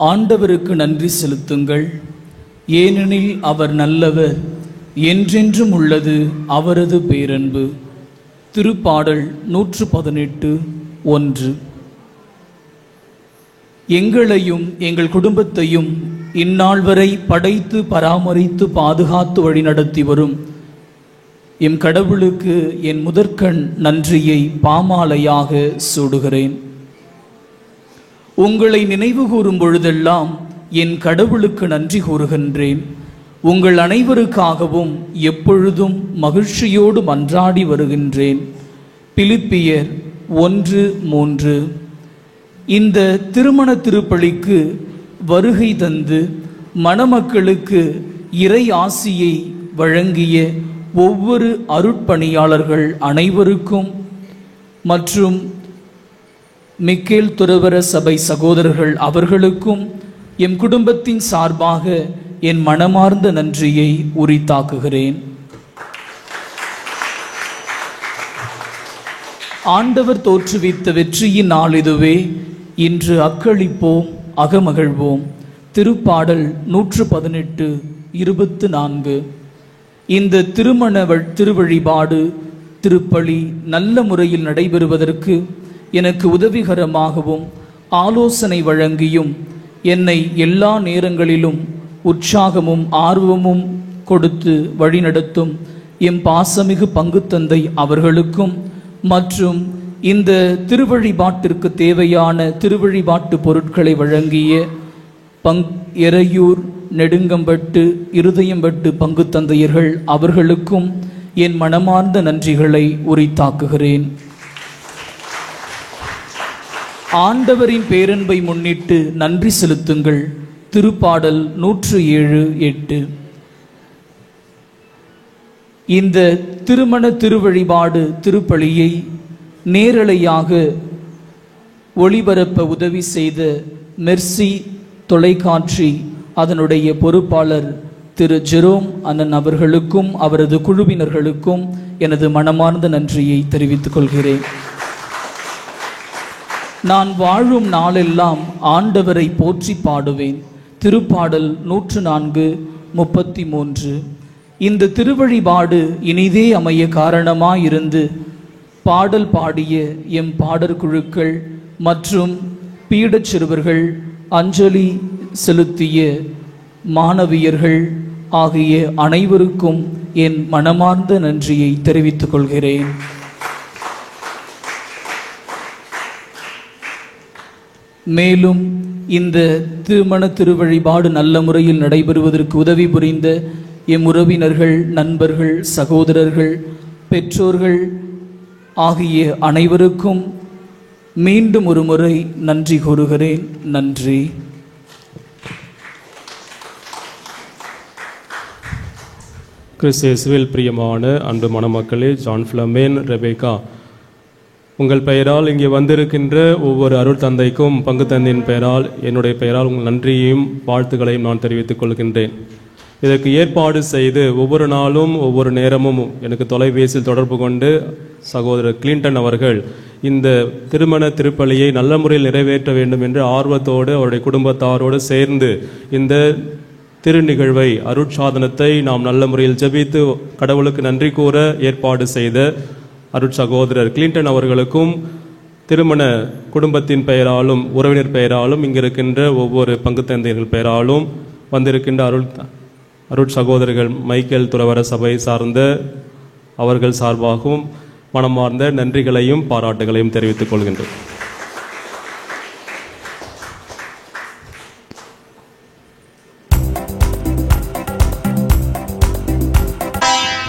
ஆண்டவருக்கு நன்றி செலுத்துங்கள், ஏனெனில் அவர் நல்லவர், என்றென்றும் உள்ளது அவரது பேரன்பு. திருப்பாடல் 118:1. எங்களையும் எங்கள் குடும்பத்தையும் இந்நாள் வரை படைத்து பராமரித்து பாதுகாத்து வழிநடத்தி வரும் எம் கடவுளுக்கு என் முதற்கண் நன்றியை பாமாலையாக சூடுகிறேன். உங்களை நினைவு கூறும் பொழுதெல்லாம் என் கடவுளுக்கு நன்றி கூறுகின்றேன். உங்கள் அனைவருக்காகவும் எப்பொழுதும் மகிழ்ச்சியோடு மன்றாடி வருகின்றேன். பிலிப்பியர் 1:3. இந்த திருமண திருப்பலிக்கு வருகை தந்து மணமக்களுக்கு இறை ஆசியை வழங்கிய ஒவ்வொரு அருட்பணியாளர்கள் அனைவருக்கும் மற்றும் மிக்கேல் துறவற சபை சகோதரர்கள் அவர்களுக்கும் எம் குடும்பத்தின் சார்பாக என் மனமார்ந்த நன்றியை உரித்தாக்குகிறேன். ஆண்டவர் தோற்றுவித்த வெற்றியின் நாள் இதுவே. இன்று அக்களிப்போம், அகமகிழ்வோம். திருப்பாடல் 118 24. இந்த திருமண திருவழிபாடு திருப்பலி நல்ல முறையில் நடைபெறுவதற்கு எனக்கு உதவிகரமாகவும் ஆலோசனை வழங்கியும் என்னை எல்லா நேரங்களிலும் உற்சாகமும் ஆர்வமும் கொடுத்து வழிநடத்தும் எம் பாசமிகு பங்குத்தந்தை அவர்களுக்கும் மற்றும் இந்த திருவழிபாட்டிற்கு தேவையான திருவழிபாட்டு பொருட்களை வழங்கிய எறையூர், நெடுங்கம்பட்டு, இருதயம்பட்டு பங்குத்தந்தையர்கள் அவர்களுக்கும் என் மனமார்ந்த நன்றிகளை உரித்தாக்குகிறேன். ஆண்டவரின் பேரன்பை முன்னிட்டு நன்றி செலுத்துங்கள். திருப்பாடல் 107:8. இந்த திருமண திருவழிபாடு திருப்பலியை நேரலையாக ஒளிபரப்ப உதவி செய்த மெர்சி தொலைக்காட்சி அதனுடைய பொறுப்பாளர் திரு ஜெரோம் அண்ணன் அவர்களுக்கும் அவரது குழுவினர்களுக்கும் எனது மனமார்ந்த நன்றியை தெரிவித்துக் கொள்கிறேன். நான் வாழும் நாளெல்லாம் ஆண்டவரை போற்றி பாடுவேன். திருப்பாடல் 104:33. இந்த திருவழிபாடு இனிதே அமைய காரணமாயிருந்து பாடல் பாடிய எம் பாடற்குழுக்கள் மற்றும் பீடச் சிறுவர்கள், அஞ்சலி செலுத்திய மாணவியர்கள் ஆகிய அனைவருக்கும் என் மனமார்ந்த நன்றியை தெரிவித்துக் கொள்கிறேன். மேலும் இந்த திருமண திருவழிபாடு நல்ல முறையில் நடைபெறுவதற்கு உதவி புரிந்த எம் உறவினர்கள், நண்பர்கள், சகோதரர்கள், பெற்றோர்கள் ஆகிய அனைவருக்கும் மீண்டும் ஒரு முறை நன்றி கூறுகிறேன். நன்றி. கிறிஸ்துவில் பிரியமான அன்பு மணமக்களே, ஜான் ஃபிலமேன், ரெபேக்கா, உங்கள் பெயரால் இங்கே வந்திருக்கின்ற ஒவ்வொரு அருள் தந்தைக்கும் பங்கு தந்தையின் பெயரால் என்னுடைய பெயரால் உங்கள் நன்றியையும் வாழ்த்துக்களையும் நான் தெரிவித்துக் கொள்கின்றேன். இதற்கு ஏற்பாடு செய்து ஒவ்வொரு நாளும் ஒவ்வொரு நேரமும் எனக்கு தொலைபேசியில் தொடர்பு கொண்டு சகோதரர் கிளின்டன் அவர்கள் இந்த திருமண திருப்பலியை நல்ல முறையில் நிறைவேற்ற வேண்டும் என்று ஆர்வத்தோடு அவருடைய குடும்பத்தாரோடு சேர்ந்து இந்த திருநிகழ்வை அருட்சாதனத்தை நாம் நல்ல முறையில் ஜெபித்து கடவுளுக்கு நன்றி கூற ஏற்பாடு செய்த அருட்சகோதரர் கிளின்டன் அவர்களுக்கும் திருமண குடும்பத்தின் பெயராலும் உறவினர் பெயராலும் இங்கிருக்கின்ற ஒவ்வொரு பங்குத்தந்தையர்கள் பெயராலும் வந்திருக்கின்ற அருட்சகோதரர்கள் மைக்கேல் துறவற சபை சார்ந்த அவர்கள் சார்பாகவும் மனமார்ந்த நன்றிகளையும் பாராட்டுகளையும் தெரிவித்துக் கொள்கின்றேன்.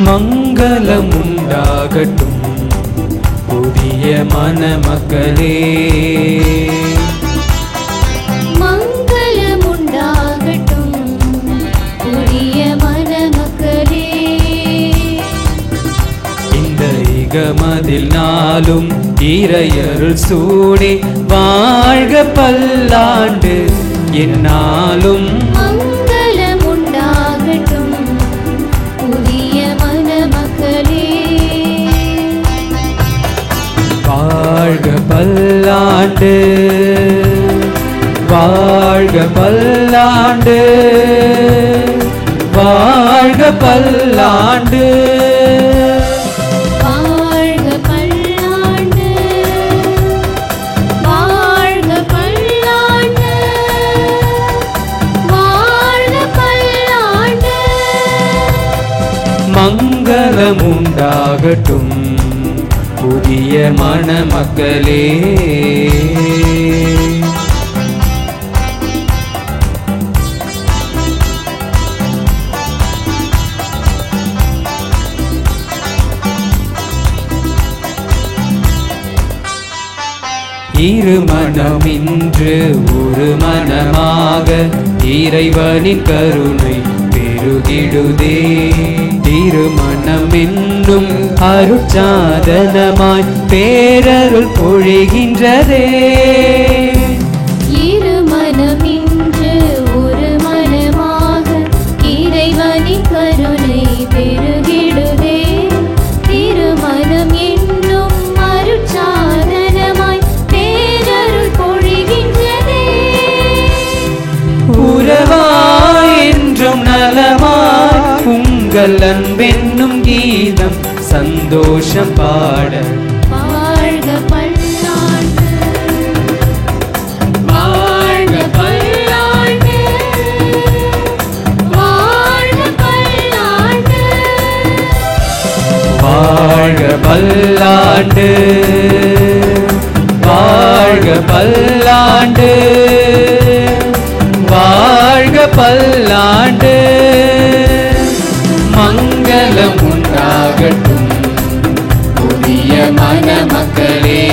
மங்களம் உண்டாகட்டும் புதிய மணமக்களே, மங்களம் உண்டாகட்டும் புதிய மணமக்களே. இந்த இகமதில் நாளும் இறையருள் சூடி வாழ்க பல்லாண்டு என்னாலும். மங்களம் உண்டாகட்டும் புதிய மணமக்களே. வாழ்க பல்லாண்டு, வாழ்க பல்லாண்டு, வாழ்க பல்லாண்டு. வாழ்க பல்லாண்டு, வாழ்க பல்லாண்டு, வாழ்க பல்லாண்டு. மங்களம் உண்டாகட்டும் புதிய மணமக்களே. இரு மனம் இன்று ஒரு மனமாக இறைவனின் கருணை பெருக பெருகிடுதே. திருமணம் என்னும் அருட்சாதனமாய் பேரருள் பொழிகின்றதே. இருமனம் இன்று ஒரு மனமாக இறைவனின் கருணை பெருகிடுதே. திருமணம் என்னும் அருட்சாதனமாய் பேரருள் பொழிகின்றதே. உறவாய் என்றும் நலமாய் உங்கள் அன்பென்னும் கீதம் சந்தோஷம் பாட. வாழ்க பல்லாண்டு வாழ்க பல்லாண்டு வாழ்க பல்லாண்டு வாழ்க பல்லாண்டு வாழ்க பல்லாண்டு வாழ்க பல்லாண்டு. மங்களம் உண்டாகட்டும் புதிய மணமக்களே.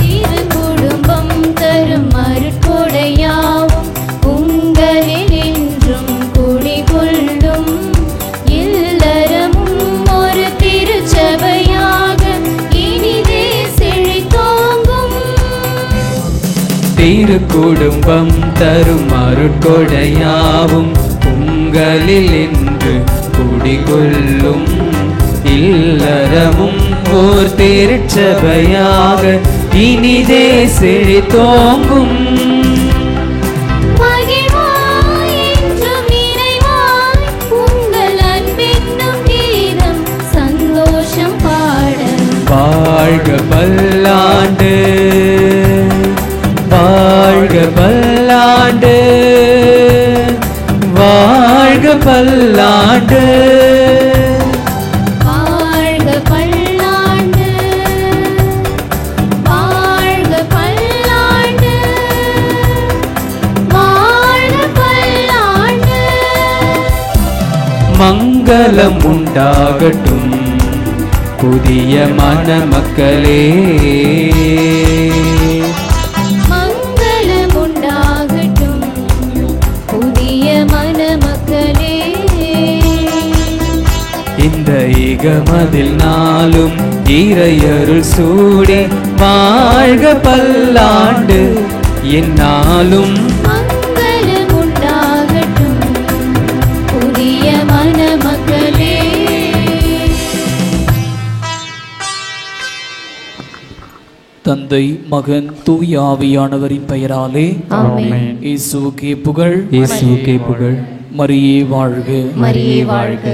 திருக்குடும்பம் தரும் அருட்கொடையாவும் உங்களில் என்றும் குடிகொள்ளும். இல்லறமும் ஒரு திருச்சபையாக இனிதே செழித்தோங்கும். திருக்குடும்பம் தரும் அருட்கொடையாவும் உங்களில் என்று குடிகொள்ளும். இல்லறமும் ஓர் திருச்சபையாக இனிதே செழித்தோங்கும். மகிழ்வாய் என்றும் நிறைவாய் உங்கள் அன்பென்னும் கீதம் சந்தோஷம் பாட. வாழ்க பல்லாண்டு வாழ்க பல்லாண்டு வாழ்க பல்லாண்டு. வாழ்க பல்லாண்டு வாழ்க பல்லாண்டு வாழ்க பல்லாண்டு. மங்களம் உண்டாகட்டும் புதிய மணமக்களே. மங்களம் உண்டாகட்டும் புதிய மணமக்களே. இந்த இகமதில் நாளும் இறையருள் சூடி வாழ்க பல்லாண்டு என்னாலும். மங்களம் உண்டாகட்டும் புதிய மணமக்களே. தந்தை மகன் தூய ஆவியானவரின் பெயராலே ஆமென். இயேசுவுக்கே புகழ். இயேசுவுக்கே புகழ். மரியே வாழ்க. மரியே வாழ்க.